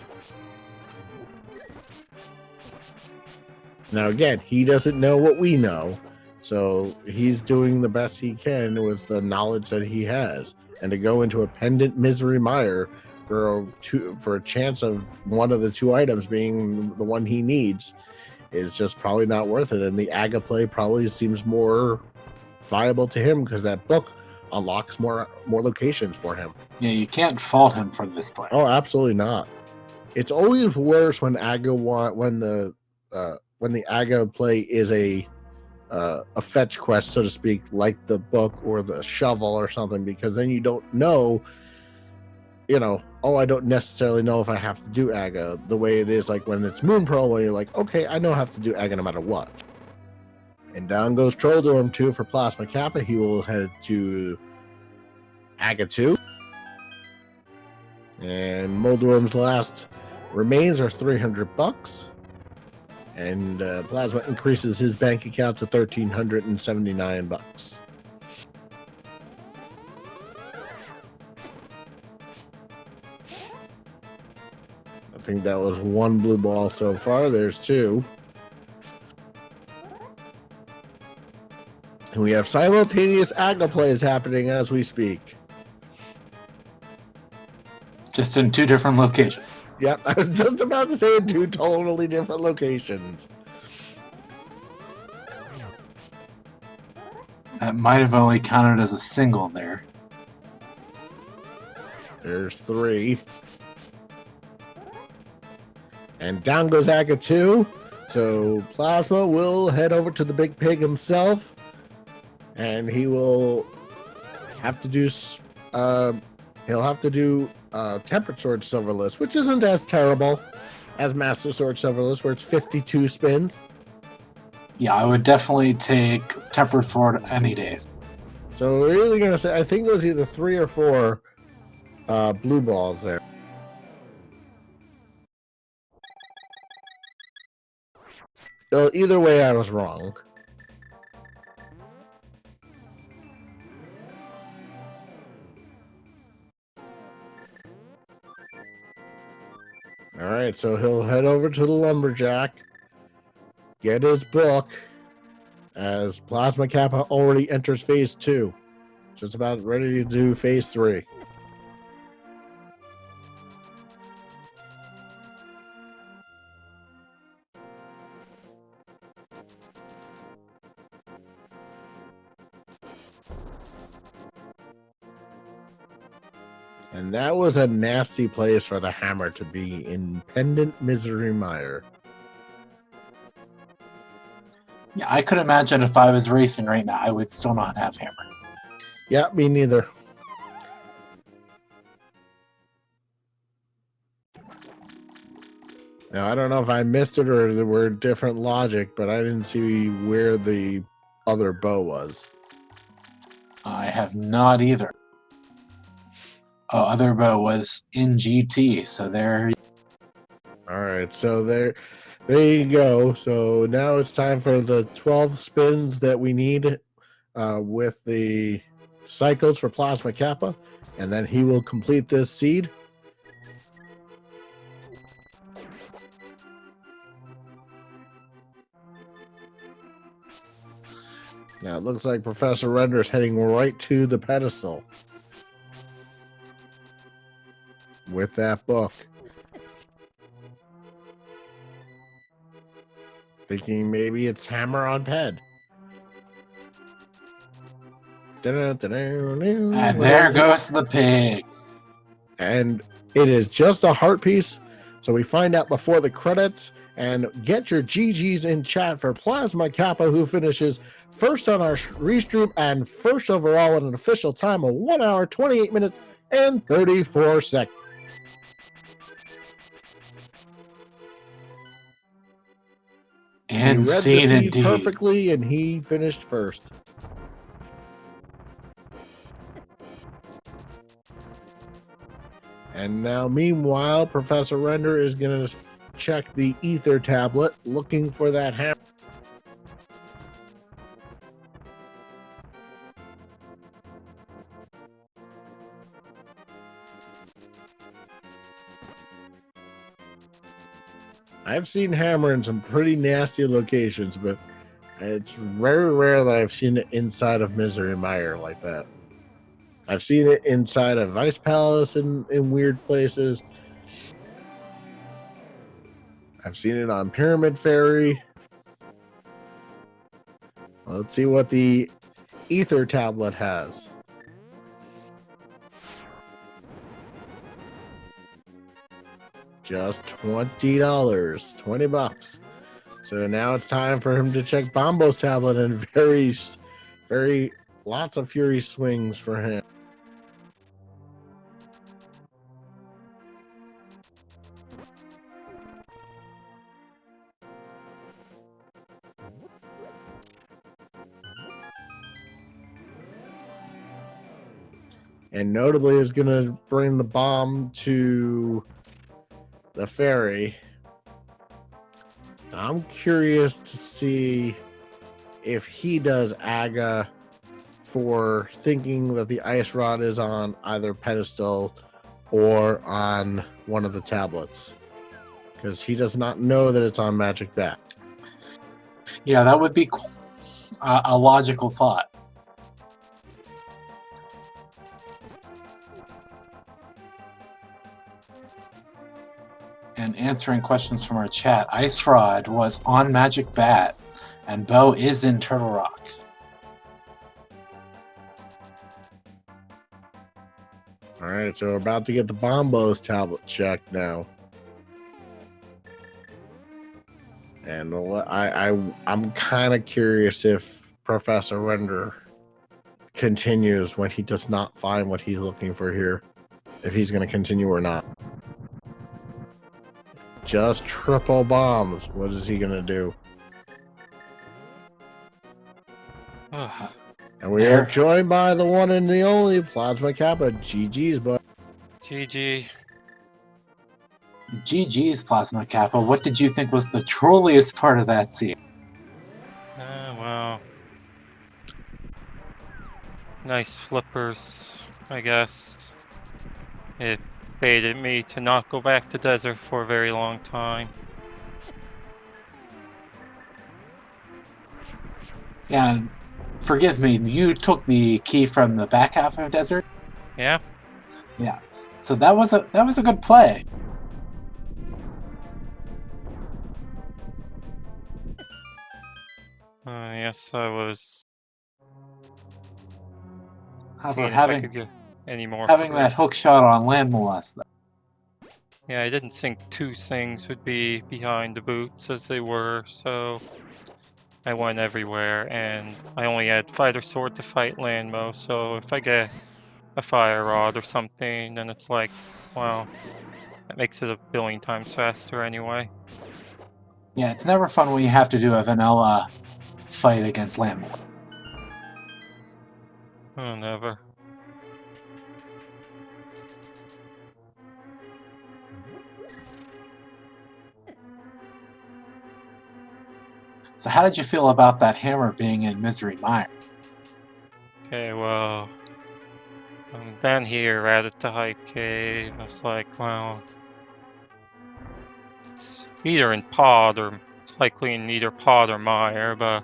Now, again, he doesn't know what we know. So he's doing the best he can with the knowledge that he has. And to go into a pendant misery mire for a chance of one of the 2 items being the one he needs is just probably not worth it. And the Aga play probably seems more viable to him because that book unlocks more locations for him. Yeah, you can't fault him for this play. Oh, absolutely not. It's always worse when when the Aga play is a fetch quest, so to speak, like the book or the shovel or something, because then you don't know, I don't necessarily know if I have to do Aga the way it is like when it's Moon Pearl, when you're like, okay, I know I have to do Aga no matter what. And down goes Trolldorm 2 for Plasma Kappa. He will head to Aga 2. And Moldorm's last remains are $300. And Plasma increases his bank account to $1,379. I think that was 1 blue ball so far. There's 2. And we have simultaneous Aga plays happening as we speak. Just in 2 different locations. Yep, I was just about to say 2 totally different locations. That might have only counted as a single there. There's 3. And down goes Aga 2. So Plasma will head over to the Big Pig himself. And he will have to do Tempered Sword Silverless, which isn't as terrible as Master Sword Silverless, where it's 52 spins. Yeah, I would definitely take Tempered Sword any day. So we're really gonna say, I think it was either 3 or 4 blue balls there. Either way, I was wrong. All right, so he'll head over to the Lumberjack, get his book, as Plasma Kappa already enters phase 2. Just about ready to do phase 3. And that was a nasty place for the hammer to be in Pendant Misery Mire. Yeah, I could imagine if I was racing right now, I would still not have hammer. Yeah, me neither. Now, I don't know if I missed it or there were different logic, but I didn't see where the other bow was. I have not either. Oh, other bow was in GT, so there. All right, so there you go. So now it's time for the 12 spins that we need with the cycles for Plasma Kappa, and then he will complete this seed. Now it looks like Professor Render is heading right to the pedestal with that book. Thinking maybe it's hammer on ped. And there goes the pig. And it is just a heart piece. So we find out before the credits. And get your GGs in chat for Plasma Kappa, who finishes first on our restream and first overall at an official time of 1 hour, 28 minutes, and 34 seconds. And he read the seed perfectly, and he finished first. And now, meanwhile, Professor Render is going to check the ether tablet, looking for that hammer. I've seen hammer in some pretty nasty locations, but it's very rare that I've seen it inside of Misery Mire like that. I've seen it inside of Vice Palace in weird places. I've seen it on Pyramid Fairy. Let's see what the ether tablet has. Just $20, $20. So now it's time for him to check Bombo's tablet, and very lots of Fury swings for him. And notably is going to bring the bomb to the ferry. I'm curious to see if he does Aga for thinking that the ice rod is on either pedestal or on one of the tablets, because he does not know that it's on Magic Bat. Yeah, that would be cool. a logical thought. And answering questions from our chat, Ice Rod was on Magic Bat, and Bo is in Turtle Rock. All right, so we're about to get the Bombos tablet checked now. And I'm kind of curious if Professor Render continues when he does not find what he's looking for here, if he's going to continue or not. Just triple bombs. What is he going to do? And we are joined by the one and the only Plasma Kappa. GG's, but GG's Plasma Kappa. What did you think was the trolliest part of that scene? Well, nice flippers, I guess. It baited me to not go back to desert for a very long time. Yeah, and forgive me, you took the key from the back half of desert? Yeah? Yeah. So that was a good play. Yes, I was How seeing about if I could get any more. having that hook shot on Land Molest? Yeah, I didn't think two things would be behind the boots as they were, so I went everywhere, and I only had Fighter Sword to fight Landmo, so if I get a Fire Rod or something, then it's like, well, that makes it a billion times faster anyway. Yeah, it's never fun when you have to do a vanilla fight against Land Molest. Oh, never. So how did you feel about that hammer being in Misery Mire? Okay, well, I'm down here at the Hype Cave. I was like, well, it's either in Pod or it's likely in either Pod or Mire, but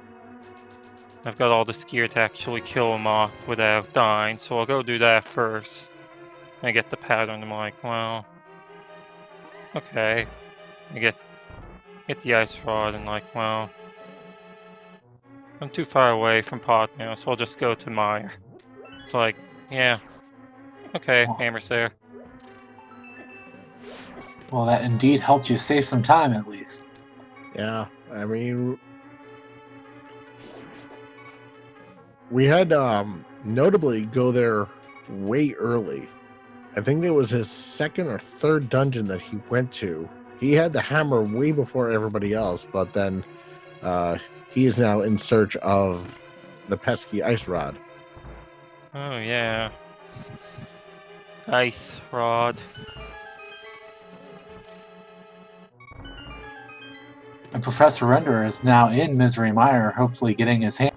I've got all this gear to actually kill a moth without dying, so I'll go do that first. I get the pattern. I'm like, well, okay. I get the ice rod and like, well, I'm too far away from Pod now, so I'll just go to Mire. It's like, yeah, okay, hammer's there. Well, that indeed helped you save some time, at least. yeah, I mean, we had notably go there way early. I think it was his second or third dungeon that he went to. He had the hammer way before everybody else, but then he is now in search of the pesky ice rod. Oh, yeah. Ice rod. And Professor Render is now in Misery Mire, hopefully getting his hand.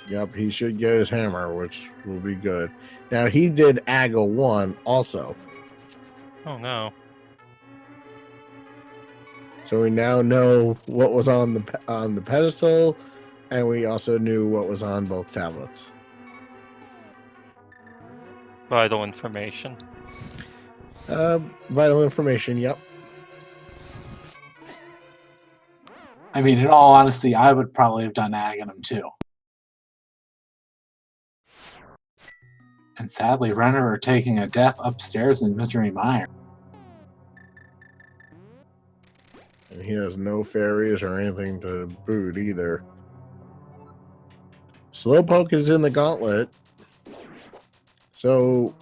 Yep, he should get his hammer, which will be good. Now, he did Aga 1 also. Oh, no. So we now know what was on the pedestal, and we also knew what was on both tablets. Vital information. Vital information, yep. I mean, in all honesty, I would probably have done Aghanim too. And sadly, Renner are taking a death upstairs in Misery Mire. And he has no fairies or anything to boot either. Slowpoke is in the gauntlet. So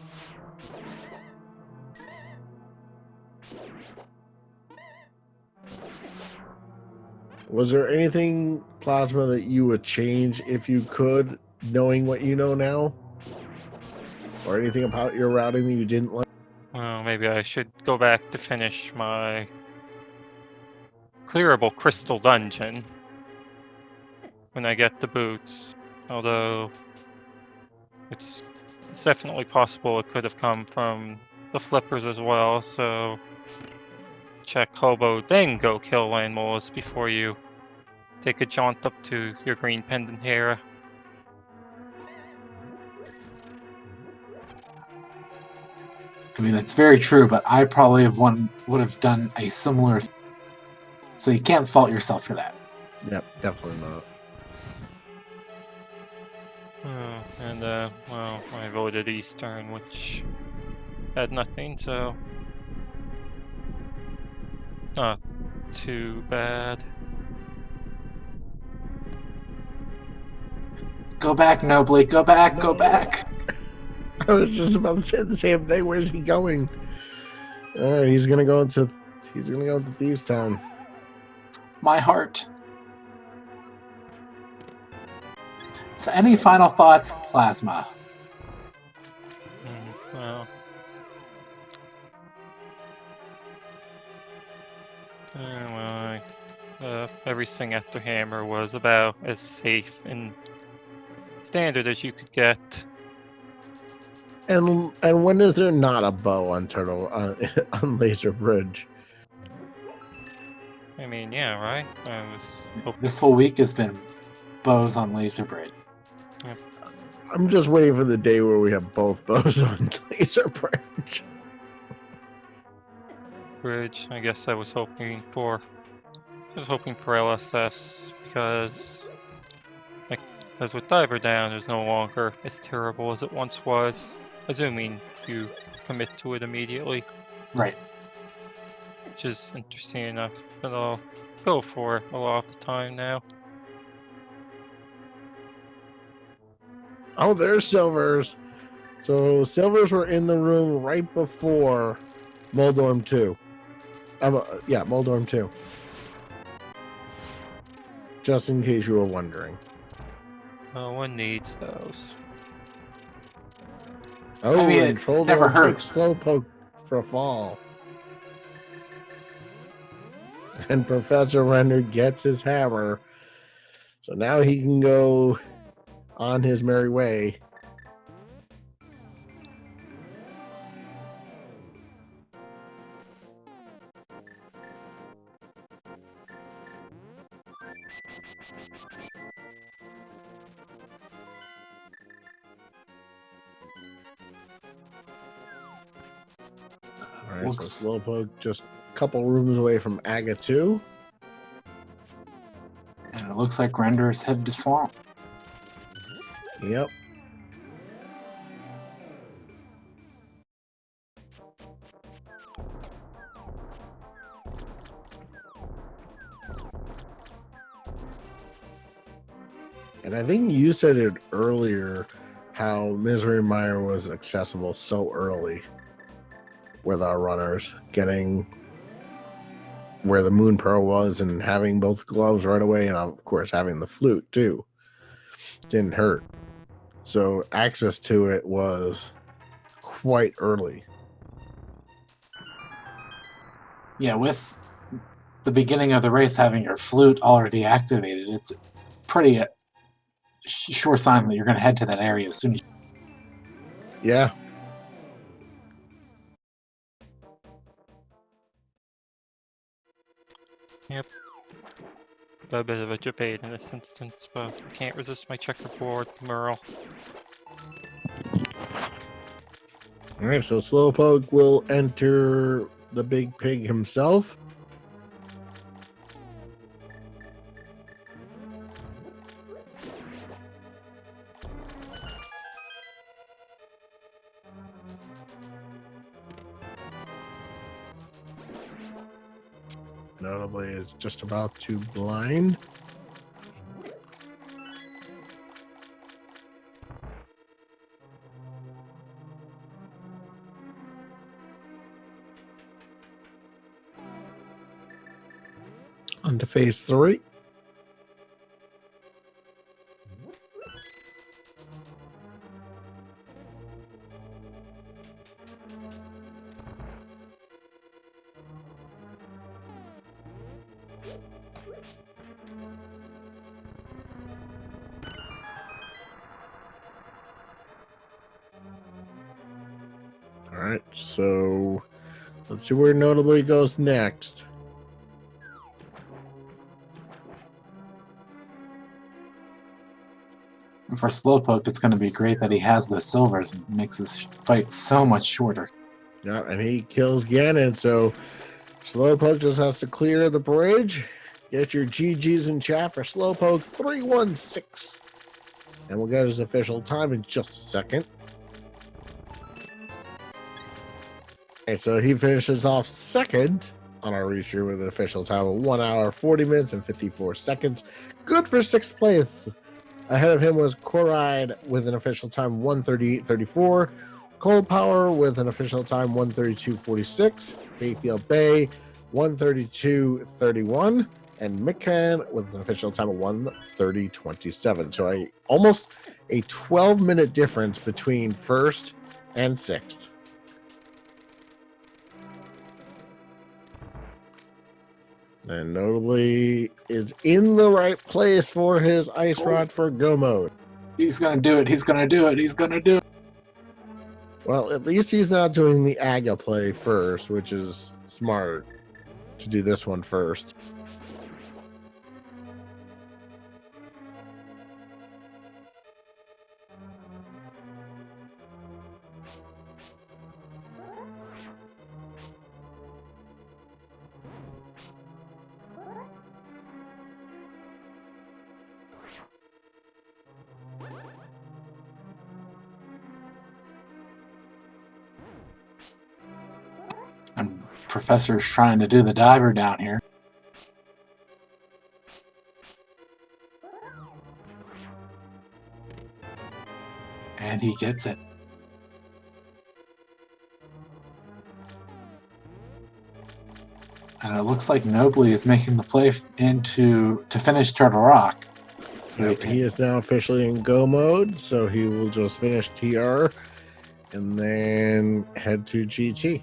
was there anything, Plasma, that you would change if you could, knowing what you know now? Or anything about your routing that you didn't like? Well, maybe I should go back to finish my clearable crystal dungeon when I get the boots. Although it's definitely possible it could have come from the flippers as well, so check Hobo, then go kill Land Molest before you take a jaunt up to your green pendant here. I mean, it's very true, but I probably would have done a similar thing. So you can't fault yourself for that. Yep, definitely not. And well, I voted Eastern, which had nothing, so not too bad. Go back, Nobly. Go back. Go No. back. I was just about to say the same thing. Where's he going? All right, he's gonna go into Thieves Town. My heart. So, any final thoughts, Plasma? Well, everything after Hammer was about as safe and standard as you could get. And when is there not a bow on Turtle on Laser Bridge? I mean, yeah, right? I was hoping. This whole week has been bows on Laser Bridge. I'm just waiting for the day where we have both bows on Laser Bridge. I guess I was hoping for. I was hoping for LSS because, like, as with Diver Down, it's no longer as terrible as it once was, assuming you commit to it immediately. Right. Which is interesting enough that I'll go for a lot of the time now. Oh, there's Silvers. So Silvers were in the room right before Moldorm 2. Yeah, Moldorm 2. Just in case you were wondering. No one needs those. Oh, I mean, and it Troll never Dome takes hurts. Slowpoke for a fall. And Professor Render gets his hammer. So now he can go on his merry way. All right, Looks- so Slowpoke just a couple rooms away from Aga 2. And it looks like Render is headed to Swamp. Yep. And I think you said it earlier how Misery Mire was accessible so early with our runners, getting where the Moon Pearl was and having both gloves right away, and of course having the flute too. Didn't hurt. So access to it was quite early. Yeah, with the beginning of the race having your flute already activated, it's pretty sure sign that you're going to head to that area as soon as Yeah. Yep. A bit of a debate in this instance, but can't resist my checkerboard, Merle. All right, so Slowpoke will enter the Big Pig himself. Notably, is just about to blind. On to phase 3. All right, so let's see where Notably goes next. For Slowpoke, it's going to be great that he has the silvers. It makes this fight so much shorter. Yeah, and he kills Ganon, so Slowpoke just has to clear the bridge. Get your GGs in chat for Slowpoke 316. And we'll get his official time in just a second. And so he finishes off second on our restream with an official time of 1 hour, 40 minutes, and 54 seconds. Good for sixth place. Ahead of him was Coride with an official time 1:38:34. Cold Power with an official time 1:32:46. Hayfield Bay 1:32:31. And Mikan with an official time of 1:30:27. So almost a 12-minute difference between first and sixth. And notably is in the right place for his Ice Rod for Go Mode. He's going to do it. He's going to do it. He's going to do it. Well, at least he's not doing the Aga play first, which is smart to do this one first. And Professor's trying to do the diver down here. And he gets it. And it looks like Nobly is making the play to finish Turtle Rock. So Yep, he is now officially in Go Mode, so he will just finish TR and then head to GT.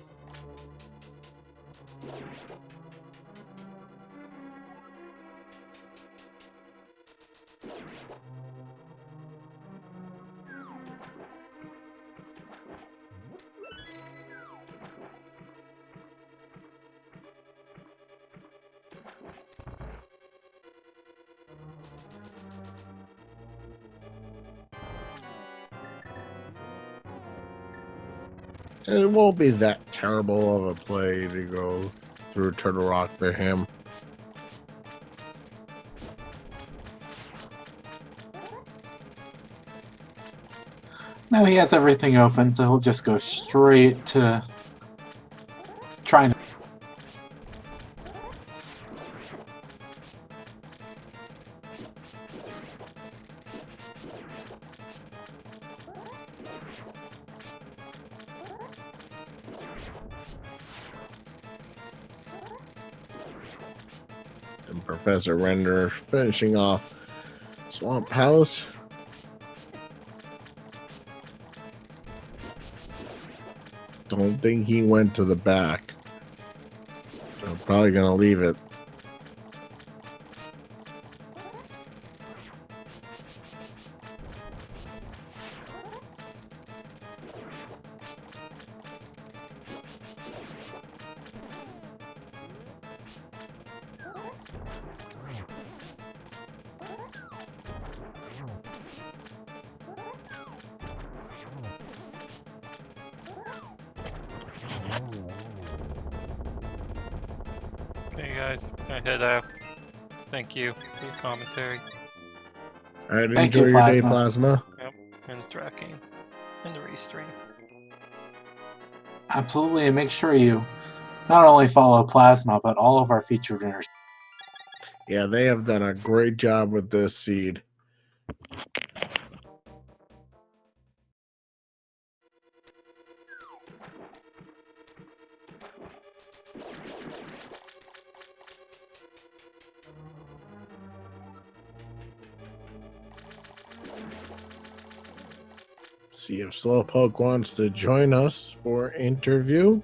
And it won't be that terrible of a play to go through Turtle Rock for him. now he has everything open, so he'll just go straight to trying to. And Professor Render finishing off Swamp Palace. Don't think he went to the back. I'm probably going to leave it. Okay, guys, I head out. Thank you for your commentary. All right, Thank enjoy you, your day, Plasma. Plasma. And the tracking. And the restream. Absolutely, and make sure you not only follow Plasma, but all of our featured winners. Yeah, they have done a great job with this seed. See if Slowpoke wants to join us for interview.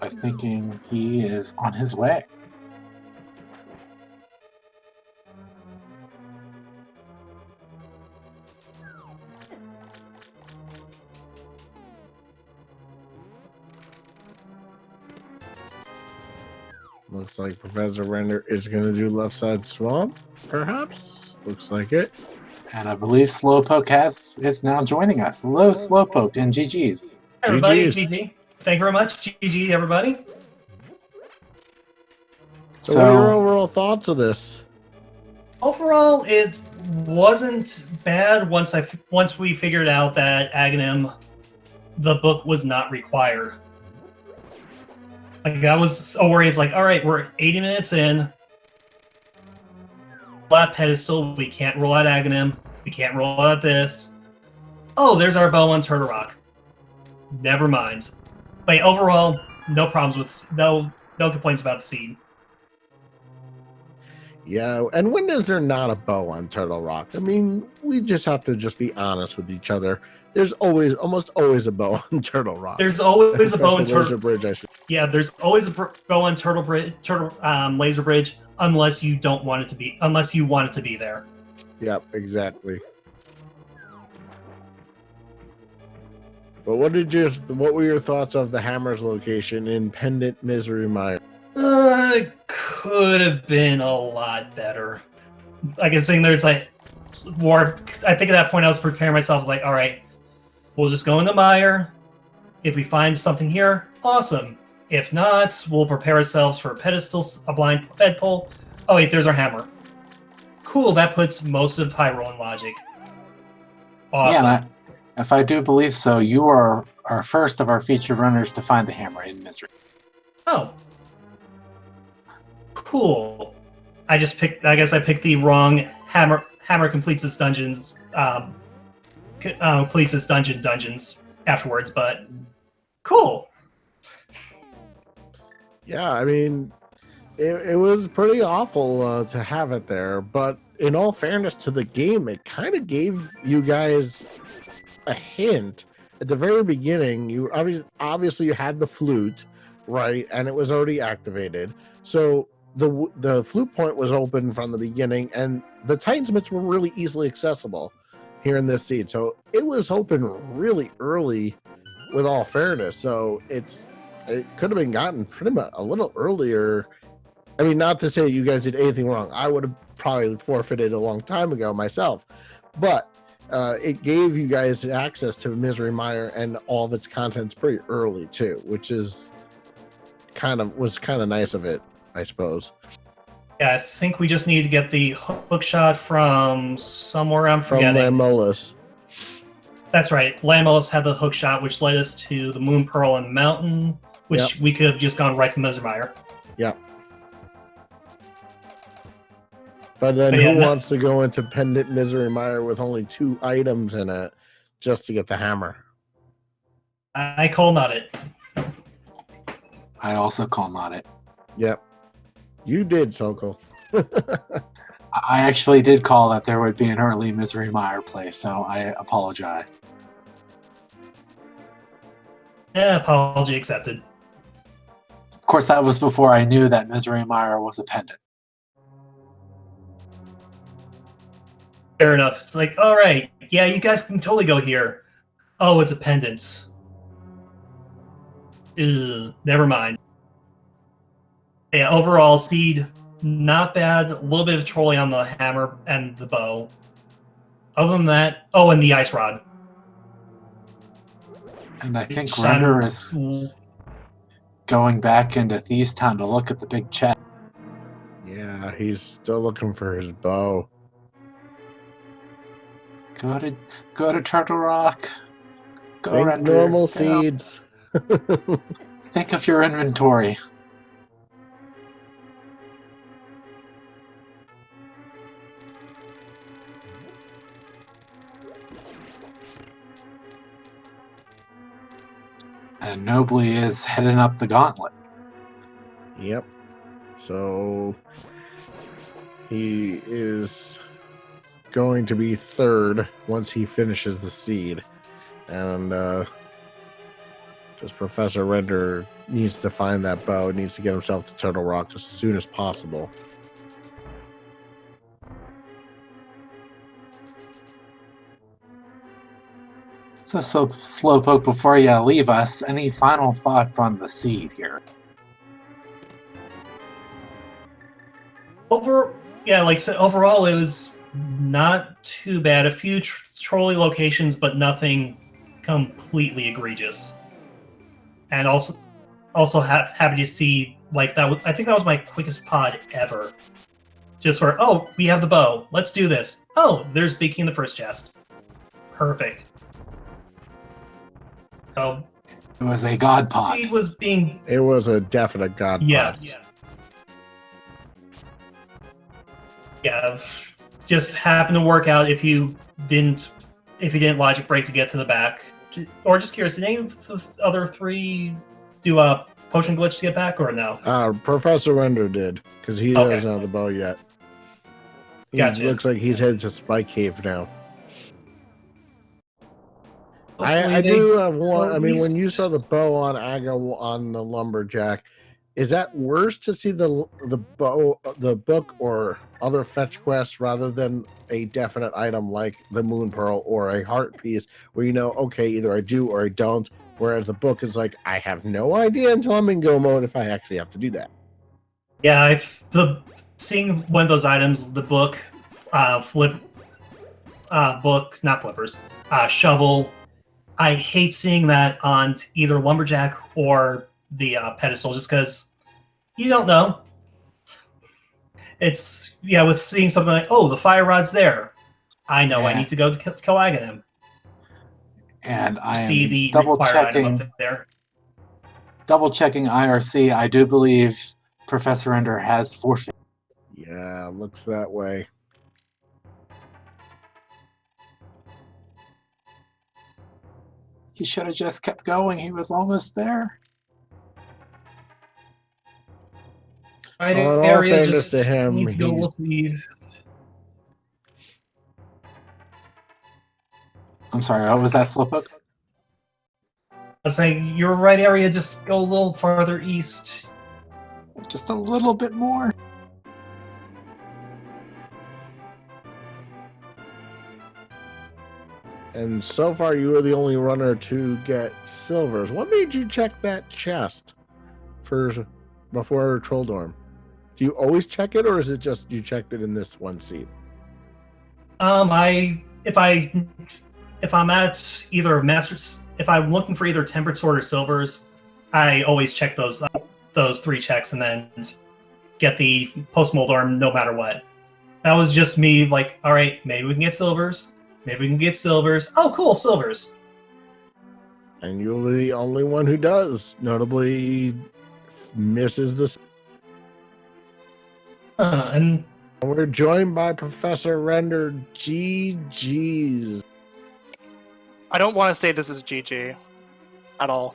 I'm thinking he is on his way. Looks like Professor Render is going to do left side swamp, perhaps. Looks like it. And I believe Slowpoke is now joining us. Hello, Slowpoke, and GG's. Hi, everybody, GG's. GG. Thank you very much. GG, everybody. So what are your overall thoughts of this? Overall, it wasn't bad once we figured out that Aghanim, the book was not required. Like, I was so worried. It's like, all right, we're 80 minutes in. Flat pedestal. We can't roll out Aghanim. We can't roll out this. Oh, there's our bow on Turtle Rock. Never mind. But overall, no problems with no complaints about the seed. Yeah, and when is there not a bow on Turtle Rock? I mean, we just have to just be honest with each other. There's almost always a bow on Turtle Rock. There's always a bow on Laser Turtle Bridge. I should. Yeah, there's always a bow on Laser Bridge, unless you don't want it to be, unless you want it to be there. Yep, exactly. But what were your thoughts of the hammer's location in Pendant Misery Mire? Could have been a lot better. Like I was saying, there's like more. I think at that point I was preparing myself. I was like, all right, we'll just go in the mire. If we find something here, awesome. If not, we'll prepare ourselves for a pedestal, a blind fed pole. Oh wait, there's our hammer. Cool, that puts most of Hyrule in logic. Awesome. Yeah, if I do believe so, you are our first of our featured runners to find the hammer in Misery. Oh. Cool. I guess I picked the wrong hammer. Hammer completes its dungeons. Completes its dungeons afterwards, but cool. Yeah, I mean, it was pretty awful to have it there, but in all fairness to the game, it kind of gave you guys a hint at the very beginning. You obviously you had the flute, right, and it was already activated, so the flute point was open from the beginning, and the Titansmiths were really easily accessible here in this seed, so it was open really early. With all fairness, so it could have been gotten pretty much a little earlier. I mean, not to say you guys did anything wrong. I would have probably forfeited a long time ago myself, but it gave you guys access to Misery Mire and all of its contents pretty early too, which is was kind of nice of it, I suppose. Yeah, I think we just need to get the hook shot from somewhere. I'm From forgetting. Lamolus. That's right. Lamolus had the hook shot, which led us to the Moon Pearl and Mountain, which we could have just gone right to Misermire. Yep. But then who wants to go into Pendant Misery Mire with only 2 items in it just to get the hammer? I call not it. I also call not it. Yep. You did, Sokol. I actually did call that there would be an early Misery Mire play, so I apologize. Yeah, apology accepted. Of course, that was before I knew that Misery Mire was a pendant. Fair enough. It's like, all right, yeah, you guys can totally go here. Oh, it's a pendant. Ugh, never mind. Yeah, overall, seed, not bad. A little bit of trolling on the hammer and the bow. Other than that, oh, and the ice rod. And I think Render is going back into Thieves Town to look at the big chest. Yeah, he's still looking for his bow. Go to Turtle Rock. Go Think Render. normal seeds. Think of your inventory. And Nobly is heading up the gauntlet. Yep. So he is going to be third once he finishes the seed. And just Professor Render needs to find that bow, needs to get himself to Turtle Rock as soon as possible. So Slowpoke, before you leave us, any final thoughts on the seed here? Like I said, overall, it was Not too bad. A few trolley locations, but nothing completely egregious. And also happy to see like that. I think that was my quickest pod ever. Just for we have the bow. Let's do this. Oh, there's Big King in the first chest. Perfect. So It was a god pod. Seed was being It was a definite god pod. Yeah. Just happened to work out if you didn't logic break to get to the back. Or just curious, did any of the other three do a potion glitch to get back or no? Professor Render did, because he doesn't have the bow yet. He looks like he's headed to Spike Cave now. I do have one. I mean, when you saw the bow on Aga on the lumberjack, is that worse to see the bow, the book, or other fetch quests rather than a definite item like the Moon Pearl or a heart piece where you know, okay, either I do or I don't, whereas the book is like, I have no idea until I'm in go mode if I actually have to do that. Yeah, seeing one of those items, the book, not flippers, shovel. I hate seeing that on either lumberjack or the pedestal, just because you don't know. It's with seeing something like, oh, the fire rod's there. I know I need to go to kill Aghanim. And I see am the double checking item up there. Double checking IRC. I do believe Professor Ender has forfeit. Yeah, looks that way. He should have just kept going. He was almost there. Well, in all fairness to him, needs to go with the... I'm sorry, what was that, Slowpoke? I was saying, your right area, just go a little farther east. Just a little bit more. And so far, you were the only runner to get silvers. What made you check that chest before Troll Dorm? Do you always check it, or is it just you checked it in this one seat? If I'm at either masters, if I'm looking for either tempered sword or silvers, I always check those 3 checks and then get the post mold arm no matter what. That was just me, like, all right, maybe we can get silvers. Maybe we can get silvers. Oh, cool, silvers. And you'll be the only one who does. Notably, misses the. And we're joined by Professor Render. GG's. I don't want to say this is GG at all.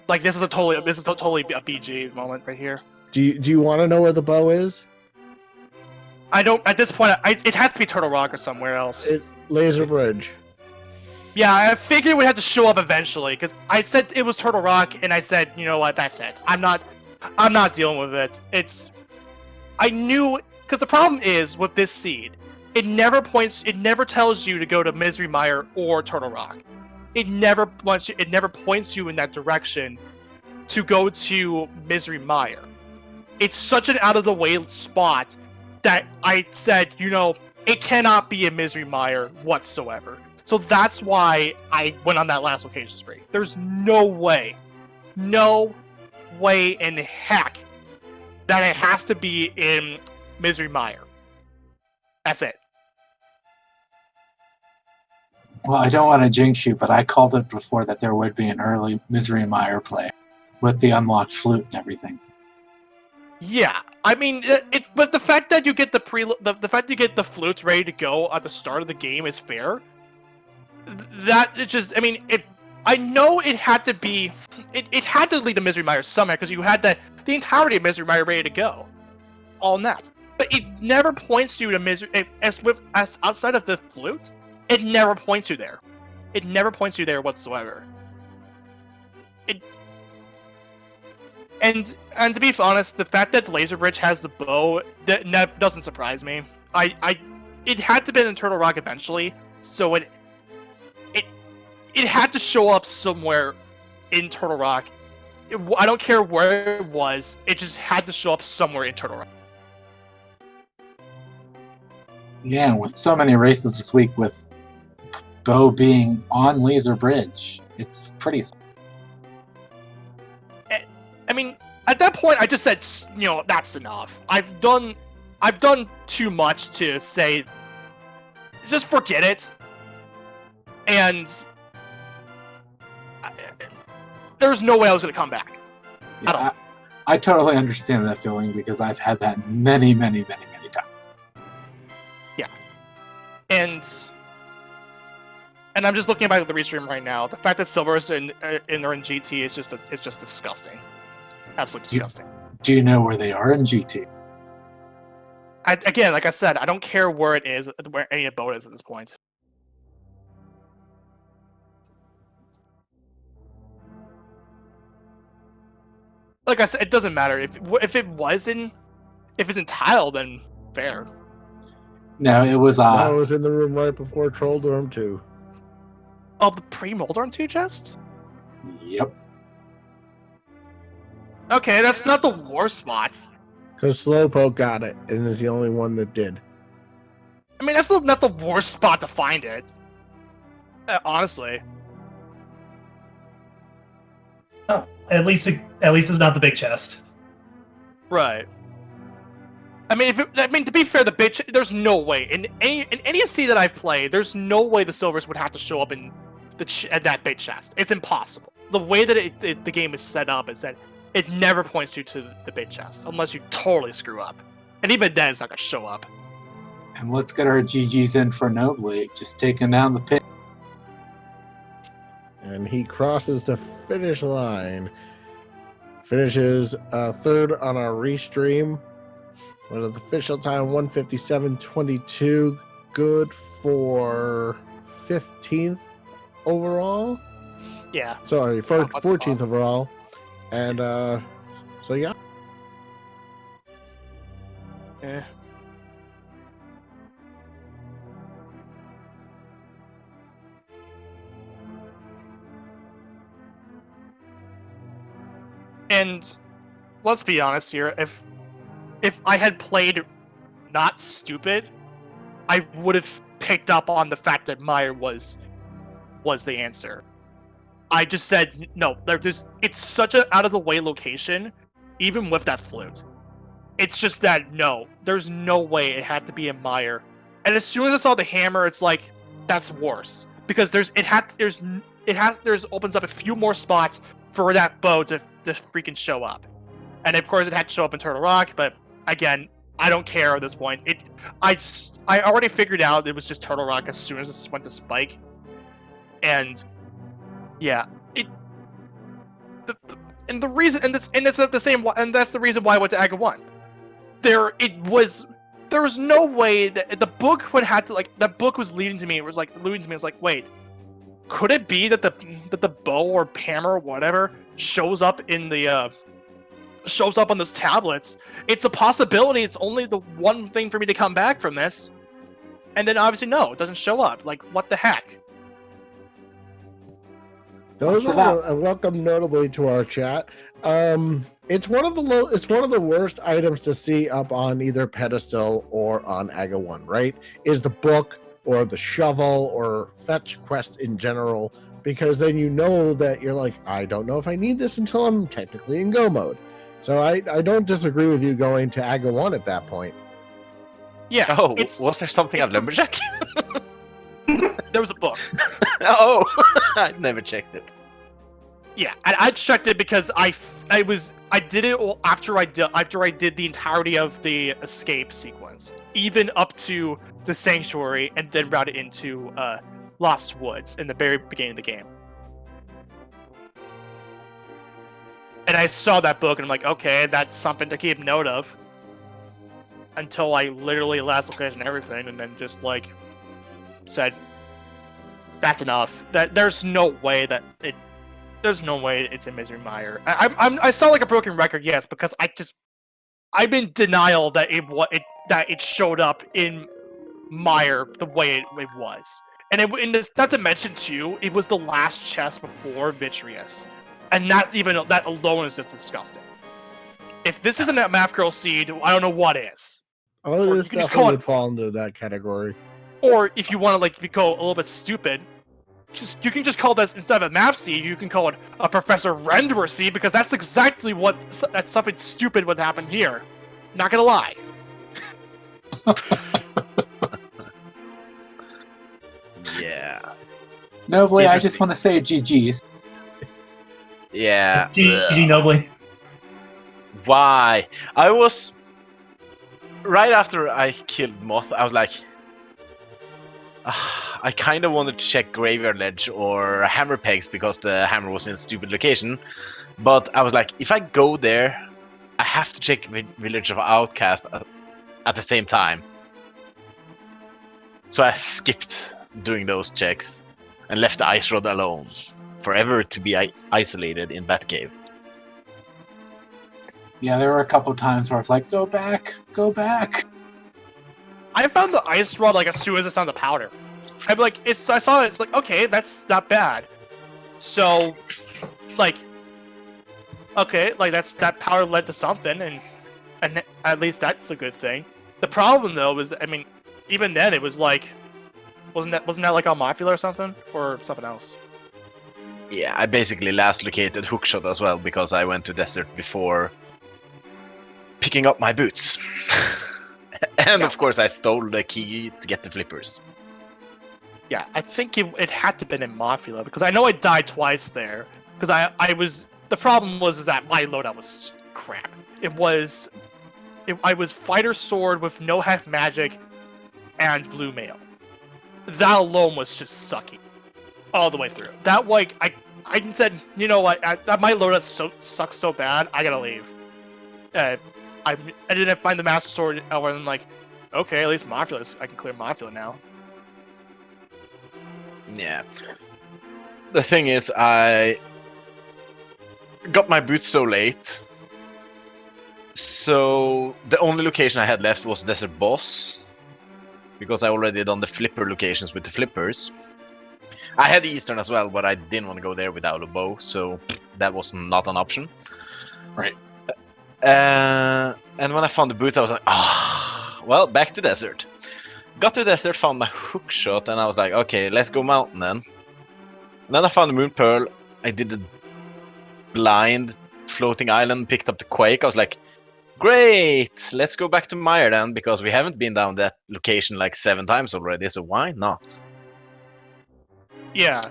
Like this is totally a BG moment right here. Do you want to know where the bow is? I don't at this point. It has to be Turtle Rock or somewhere else. It's Laser Bridge. Yeah, I figured we had to show up eventually because I said it was Turtle Rock, and I said, you know what, that's it. I'm not dealing with it. I knew because the problem is with this seed, it never tells you to go to Misery Mire or Turtle Rock. It never points you in that direction to go to Misery Mire. It's such an out of the way spot that I said, it cannot be a Misery Mire whatsoever. So that's why I went on that last location spree. There's no way in heck that it has to be in Misery Mire. That's it. Well, I don't want to jinx you, but I called it before that there would be an early Misery Mire play with the unlocked flute and everything. Yeah, I mean, but the fact that you get the fact you get the flutes ready to go at the start of the game is fair. I know it had to be, it had to lead to Misery Mire somehow because you had the entirety of Misery Mire ready to go, all in that. But it never points you to Misery as outside of the flute. It never points you there. It never points you there whatsoever. And to be honest, the fact that Laser Bridge has the bow that doesn't surprise me. It had to be in Turtle Rock eventually, so it had to show up somewhere in Turtle Rock. I don't care where it was. It just had to show up somewhere in Turtle Rock. Yeah, with so many races this week, with Bo being on Laser Bridge, it's pretty. I mean, at that point, I just said, that's enough. I've done too much to say, just forget it. And there's no way I was going to come back. Yeah, I totally understand that feeling because I've had that many, many, many, many times. Yeah. And I'm just looking back at the restream right now. The fact that Silver's in GT is just disgusting. Absolutely disgusting. Do you know where they are in GT? Again, like I said, I don't care where it is, where any boat is at this point. Like I said, it doesn't matter if it's in tile, then fair. No, it was No, it was in the room right before Troll Dorm 2. Oh, the pre-Moldorm 2 chest? Yep. Okay, that's not the worst spot. Because Slowpoke got it, and is the only one that did. I mean, that's not the worst spot to find it. Honestly. Oh, at least it's not the big chest. Right. I mean, to be fair, there's no way in any SC that I've played, there's no way the Silvers would have to show up in that big chest. It's impossible. The way that the game is set up is that it never points you to the big chest unless you totally screw up, and even then, it's not gonna show up. And let's get our GGs in for Nobly, just taking down the pit. And he crosses the finish line. Finishes third on our restream. With an official time 1:57.22. Good for 15th overall. Yeah. Sorry, 14th overall. And so yeah. Eh. And let's be honest here, if I had played not stupid, I would have picked up on the fact that Meyer was the answer. I just said no. It's such an out of the way location, even with that flute. It's just that no, there's no way it had to be a Meyer. And as soon as I saw the hammer, it's like that's worse because there's opens up a few more spots for that bow to freaking show up. And of course, it had to show up in Turtle Rock, but again, I don't care at this point. I already figured out it was just Turtle Rock as soon as this went to Spike, and yeah, and the reason, and it's not the same, and that's the reason why I went to Aga 1. There was no way that the book would have to that book was leading to me. It was like, wait, could it be that the bow or hammer or whatever shows up in the shows up on those tablets? It's a possibility. It's only the one thing for me to come back from this, and then obviously no, it doesn't show up. Like, what the heck? Those are welcome notably to our chat. It's one of the worst items to see up on either pedestal or on Aga 1, right? Is the book or the shovel or fetch quest in general, because then you know that you're like, I don't know if I need this until I'm technically in go mode. So I don't disagree with you going to Aga 1 at that point. Yeah. Oh, was there something at Lumberjack? There was a book. Oh, I never checked it. Yeah, and I checked it because I did it after I did the entirety of the escape sequence, even up to the sanctuary, and then routed into Lost Woods in the very beginning of the game. And I saw that book, and I'm like, okay, that's something to keep note of. Until I literally last location and everything, and then just said, that's enough. That there's no way it's in Misery Mire. I sound like a broken record, yes, because I'm in denial that it showed up in Mire the way it was. And not to mention too, it was the last chest before Vitreous. And that alone is just disgusting. If this isn't that Math Girl seed, I don't know what is. Oh, Or this you can just definitely call it- would fall into that category. Or if you want to like go a little bit stupid, you can just call this, instead of a map seed, you can call it a Professor Renderer seed, because that's exactly that's something stupid would happen here. Not gonna lie. Yeah. Nobly, I Interesting. just want to say GG's. Yeah. GG Nobly. Why? I was right after I killed Moth. I was like, I kind of wanted to check Graveyard Ledge or Hammer Pegs because the hammer was in a stupid location. But I was like, if I go there, I have to check Village of Outcast at the same time. So I skipped doing those checks and left the Ice Rod alone, forever to be isolated in Batcave. Yeah, there were a couple times where I was like, go back, go back. I found the ice rod like as soon as I saw the powder. I'm like, I saw it. It's like, okay, that's not bad. So, like, okay, like that powder led to something, and at least that's a good thing. The problem though was, I mean, even then it was like, wasn't that like on Mafia or something, or something else? Yeah, I basically last located Hookshot as well because I went to Desert before picking up my boots. And Yeah. of course I stole the key to get the flippers. Yeah, I think it had to been in Mafia because I know I died twice there. Because I was, the problem was that my loadout was crap. I was fighter sword with no half magic and blue mail. That alone was just sucky all the way through. That like I said, you know what? That my loadout sucks so bad. I gotta leave. I didn't find the Master Sword, and I'm like, okay, at least Mafia. I can clear Mafia now. Yeah. The thing is, I got my boots so late. So the only location I had left was Desert Boss. Because I already done the flipper locations with the flippers. I had Eastern as well, but I didn't want to go there without a bow, so that was not an option. Right. And when I found the boots, I was like, well, back to Desert. Got to Desert, found my hook shot, and I was like, okay, let's go mountain then. And then I found the Moon Pearl. I did the blind floating island, picked up the Quake. I was like, great, let's go back to Meyer then, because we haven't been down that location like 7 times already, so why not? Yeah.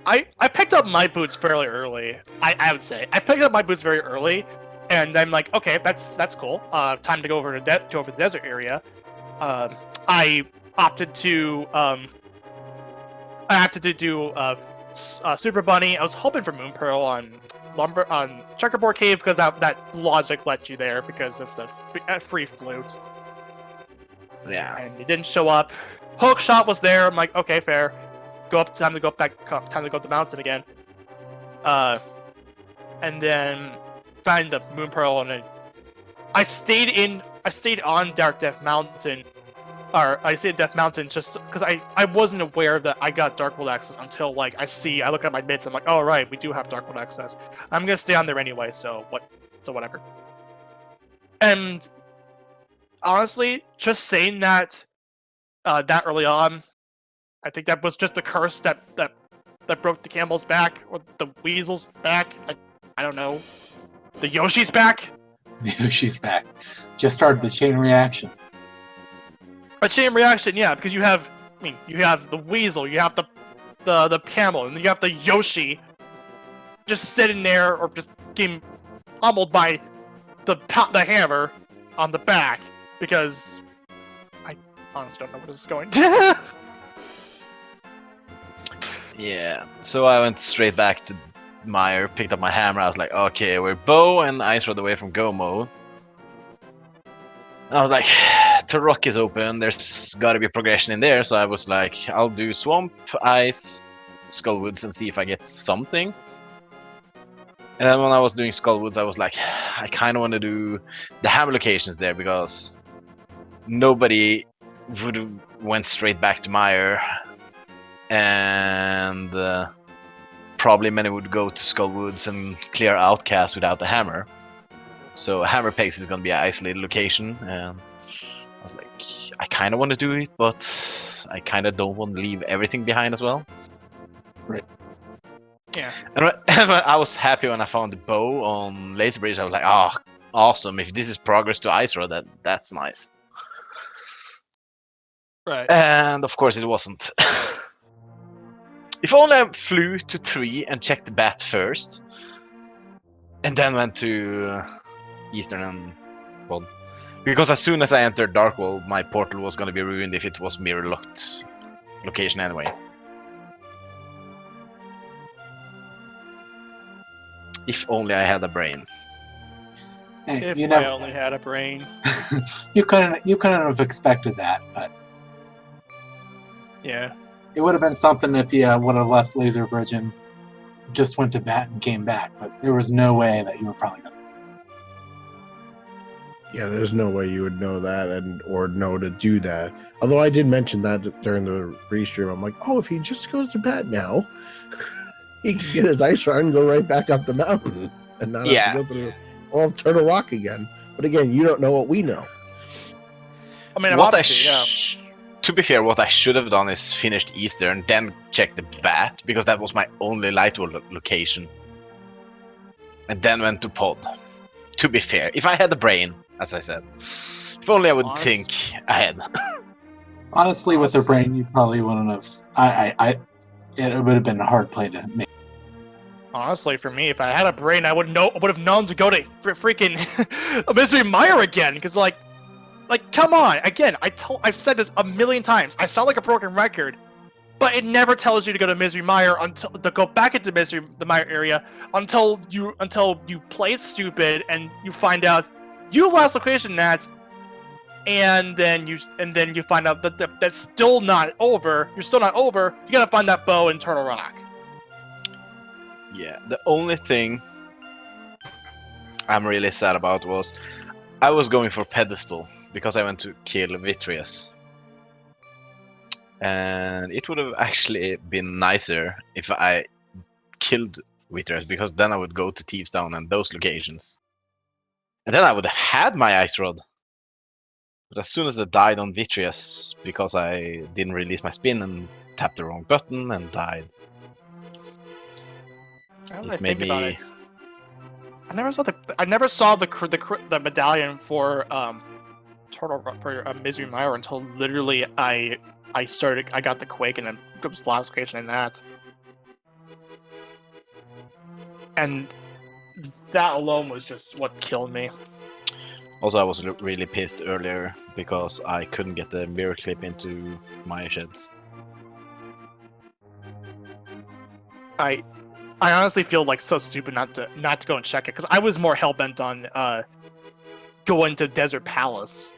I picked up my boots fairly early. I would say I picked up my boots very early, and I'm like, okay, that's cool. Time to go over to the desert area. I opted to do Super Bunny. I was hoping for Moon Pearl on Checkerboard Cave because that logic let you there because of the free flute. Yeah. And it didn't show up. Hook shot was there. I'm like, okay, fair. Time to go up the mountain again. And then find the Moon Pearl, and I stayed on Dark Death Mountain, or I stayed at Death Mountain just because I wasn't aware that I got Dark World access until like I look at my bits. I'm like, oh right, we do have Dark World access. I'm gonna stay on there anyway, so whatever. And honestly, just saying that that early on, I think that was just the curse that broke the camel's back, or the weasel's back. I don't know. The Yoshi's back. She's back. Just started the chain reaction. A chain reaction, yeah, because you have the weasel, you have the camel, and you have the Yoshi just sitting there, or just getting pummeled by the hammer on the back, because I honestly don't know where this is going. Yeah, so I went straight back to Meyer, picked up my hammer. I was like, okay, we're bow and ice rod away from go mode. And I was like, Turok is open, there's gotta be progression in there. So I was like, I'll do swamp, ice, Skullwoods and see if I get something. And then when I was doing Skullwoods, I was like, I kind of want to do the hammer locations there because nobody would have went straight back to Meyer. And probably many would go to Skullwoods and clear Outcast without the hammer. So Hammer Pegs is going to be an isolated location. And I was like, I kind of want to do it, but I kind of don't want to leave everything behind as well. Yeah. And I was happy when I found the bow on Laser Bridge. I was like, oh, awesome. If this is progress to Ice Road, that's nice. Right. And of course it wasn't. If only I flew to 3 and checked the bat first, and then went to Eastern and well, because as soon as I entered Darkworld, my portal was going to be ruined if it was mirror locked location anyway. If only I had a brain. Hey, If you I never, only had a brain. you couldn't have expected that, but Yeah. it would have been something if you would have left Laser Bridge and just went to bat and came back. But there was no way that you were probably going to. Yeah, there's no way you would know that or know to do that. Although I did mention that during the restream. I'm like, oh, if he just goes to bat now, he can get his ice rod and go right back up the mountain and not have to go through all of Turtle Rock again. But again, you don't know what we know. I mean, To be fair, what I should have done is finished Eastern, then checked the bat, because that was my only light world location. And then went to Pod. To be fair, if I had a brain, as I said, if only I would think ahead. Honestly, with the brain, you probably wouldn't have. It would have been a hard play to make. Honestly, for me, if I had a brain, I would have known to go to freaking Misery Mire again. Because like, come on! Again, I've said this a million times. I sound like a broken record, but it never tells you to go to Misery Mire to go back into the Mire area until you play it stupid and you find out you lost location that, and then you find out that that's still not over. You're still not over. You gotta find that bow in Turtle Rock. Yeah, the only thing I'm really sad about was I was going for Pedestal because I went to kill Vitreous. And it would have actually been nicer if I killed Vitreous, because then I would go to Thieves Town and those locations. And then I would have had my Ice Rod. But as soon as I died on Vitreous, because I didn't release my spin and tapped the wrong button and died. Now that I think about it, I never saw the medallion for Misery Mire until literally I got the Quake and then was last location in that. And that alone was just what killed me. Also, I was really pissed earlier because I couldn't get the mirror clip into my sheds. I honestly feel like so stupid not to go and check it, because I was more hell-bent on going to Desert Palace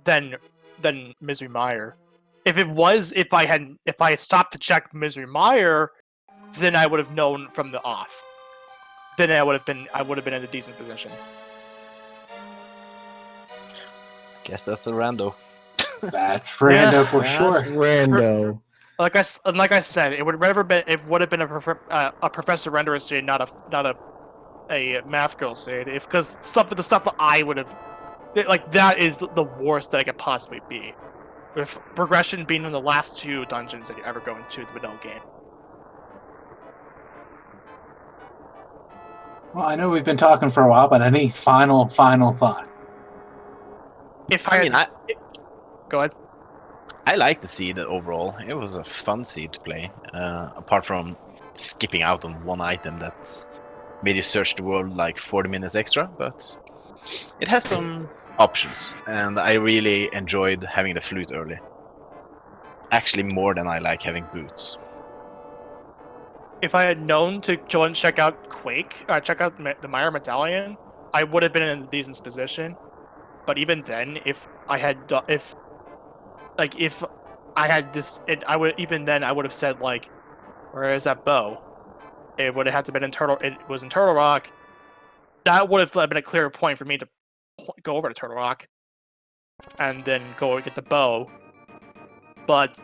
than Misery Mire. If I had stopped to check Misery Mire, then I would have known from the off. Then I would have been in a decent position. Guess that's a rando. That's Rando for sure. Rando. Like I said, it would have been a Professor Renderer seed, not a Math Girl seed. Because the stuff that I would have, like, that is the worst that I could possibly be. With progression being in the last 2 dungeons that you ever go into the vanilla game. Well, I know we've been talking for a while, but any final thought? Go ahead. I like the seed overall. It was a fun seed to play. Apart from skipping out on one item that made you search the world like 40 minutes extra, but it has some options, and I really enjoyed having the flute early. Actually, more than I like having boots. If I had known to go and check out Quake, check out the Mire Medallion, I would have been in a decent position. But even then, if I had this, I would have said, like, where is that bow? It would have had to been in Turtle. It was in Turtle Rock. That would have been a clearer point for me to go over to Turtle Rock and then go and get the bow. But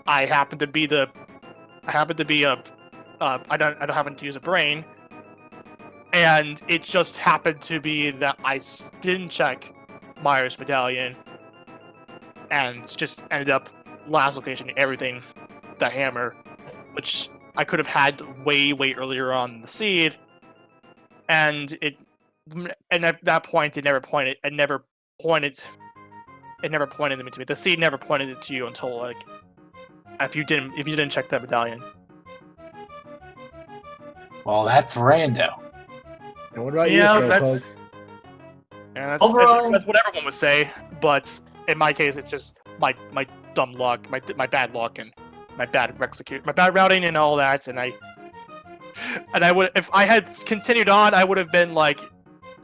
I happen to don't happen to use a brain, and it just happened to be that I didn't check Mire's medallion, and just ended up last location everything the hammer, which I could have had way earlier on the seed, and at that point it never pointed to me. The seed never pointed it to you until like if you didn't check that medallion. Well, that's rando. And what about Yeah, you, that's Overall- that's what everyone would say, but in my case, it's just my dumb luck, my bad luck, and my bad routing and all that. And I would, if I had continued on, I would have been like,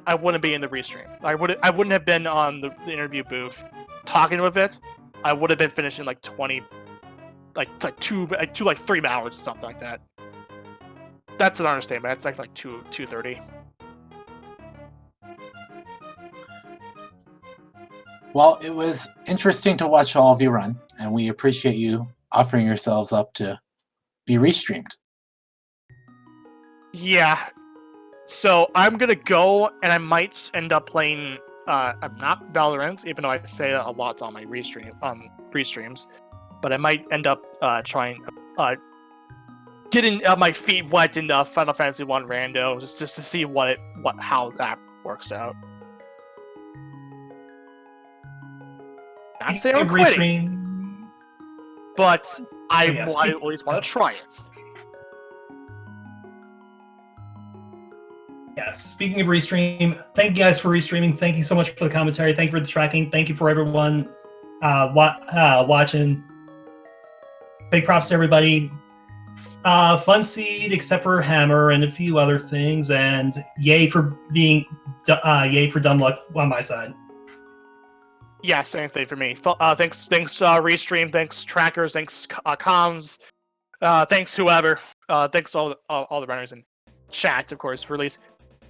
I wouldn't be in the restream. I wouldn't have been on the interview booth talking with it. I would have been finishing like 3 hours or something like that. That's an understatement. That's like 2:30. Well, it was interesting to watch all of you run, and we appreciate you offering yourselves up to be restreamed. Yeah. So I'm gonna go, and I might end up playing. I'm not Valorant, even though I say that a lot on my restreams, but I might end up trying getting my feet wet in Final Fantasy 1 Rando just to see how that works out. Not saying I'm quitting, Restream. but I Yeah, at least want to try it. Yeah, speaking of restream, thank you guys for restreaming. Thank you so much for the commentary. Thank you for the tracking. Thank you for everyone watching. Big props to everybody. Fun seed, except for Hammer and a few other things, and yay for dumb luck on my side. Yeah, same thing for me. Thanks, Restream. Thanks, trackers. Thanks, comms. Thanks, whoever. Thanks all the runners in chat, of course, for at least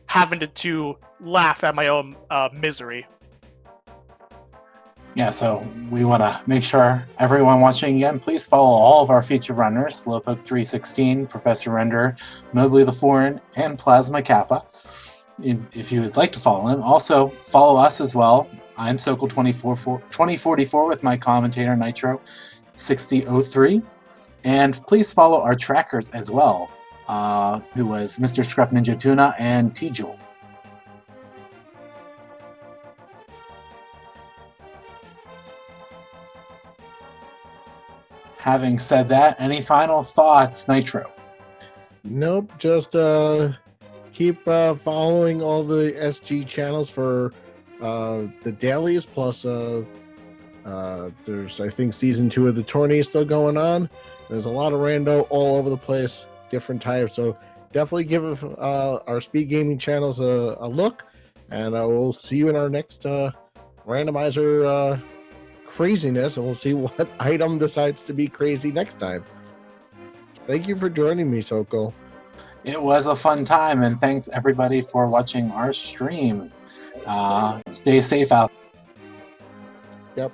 having to laugh at my own misery. Yeah, so we want to make sure everyone watching again, please follow all of our featured runners, Slowpoke316, Professor Render, Mowgli the Foreign, and Plasma Kappa. If you would like to follow them, also follow us as well. I'm Sokol2044 with my commentator Nitro 6003. And please follow our trackers as well, who was Mr. Scruff Ninja Tuna and T-Jewel. Having said that, any final thoughts, Nitro? Nope, just keep following all the SG channels for the dailies, plus there's, I think, season 2 of the tourney is still going on. There's a lot of rando all over the place, different types, so definitely give our speed gaming channels a look, and we'll see you in our next randomizer craziness, and we'll see what item decides to be crazy next time. Thank you for joining me, Sokol. It was a fun time, and thanks everybody for watching our stream. Stay safe out. Yep.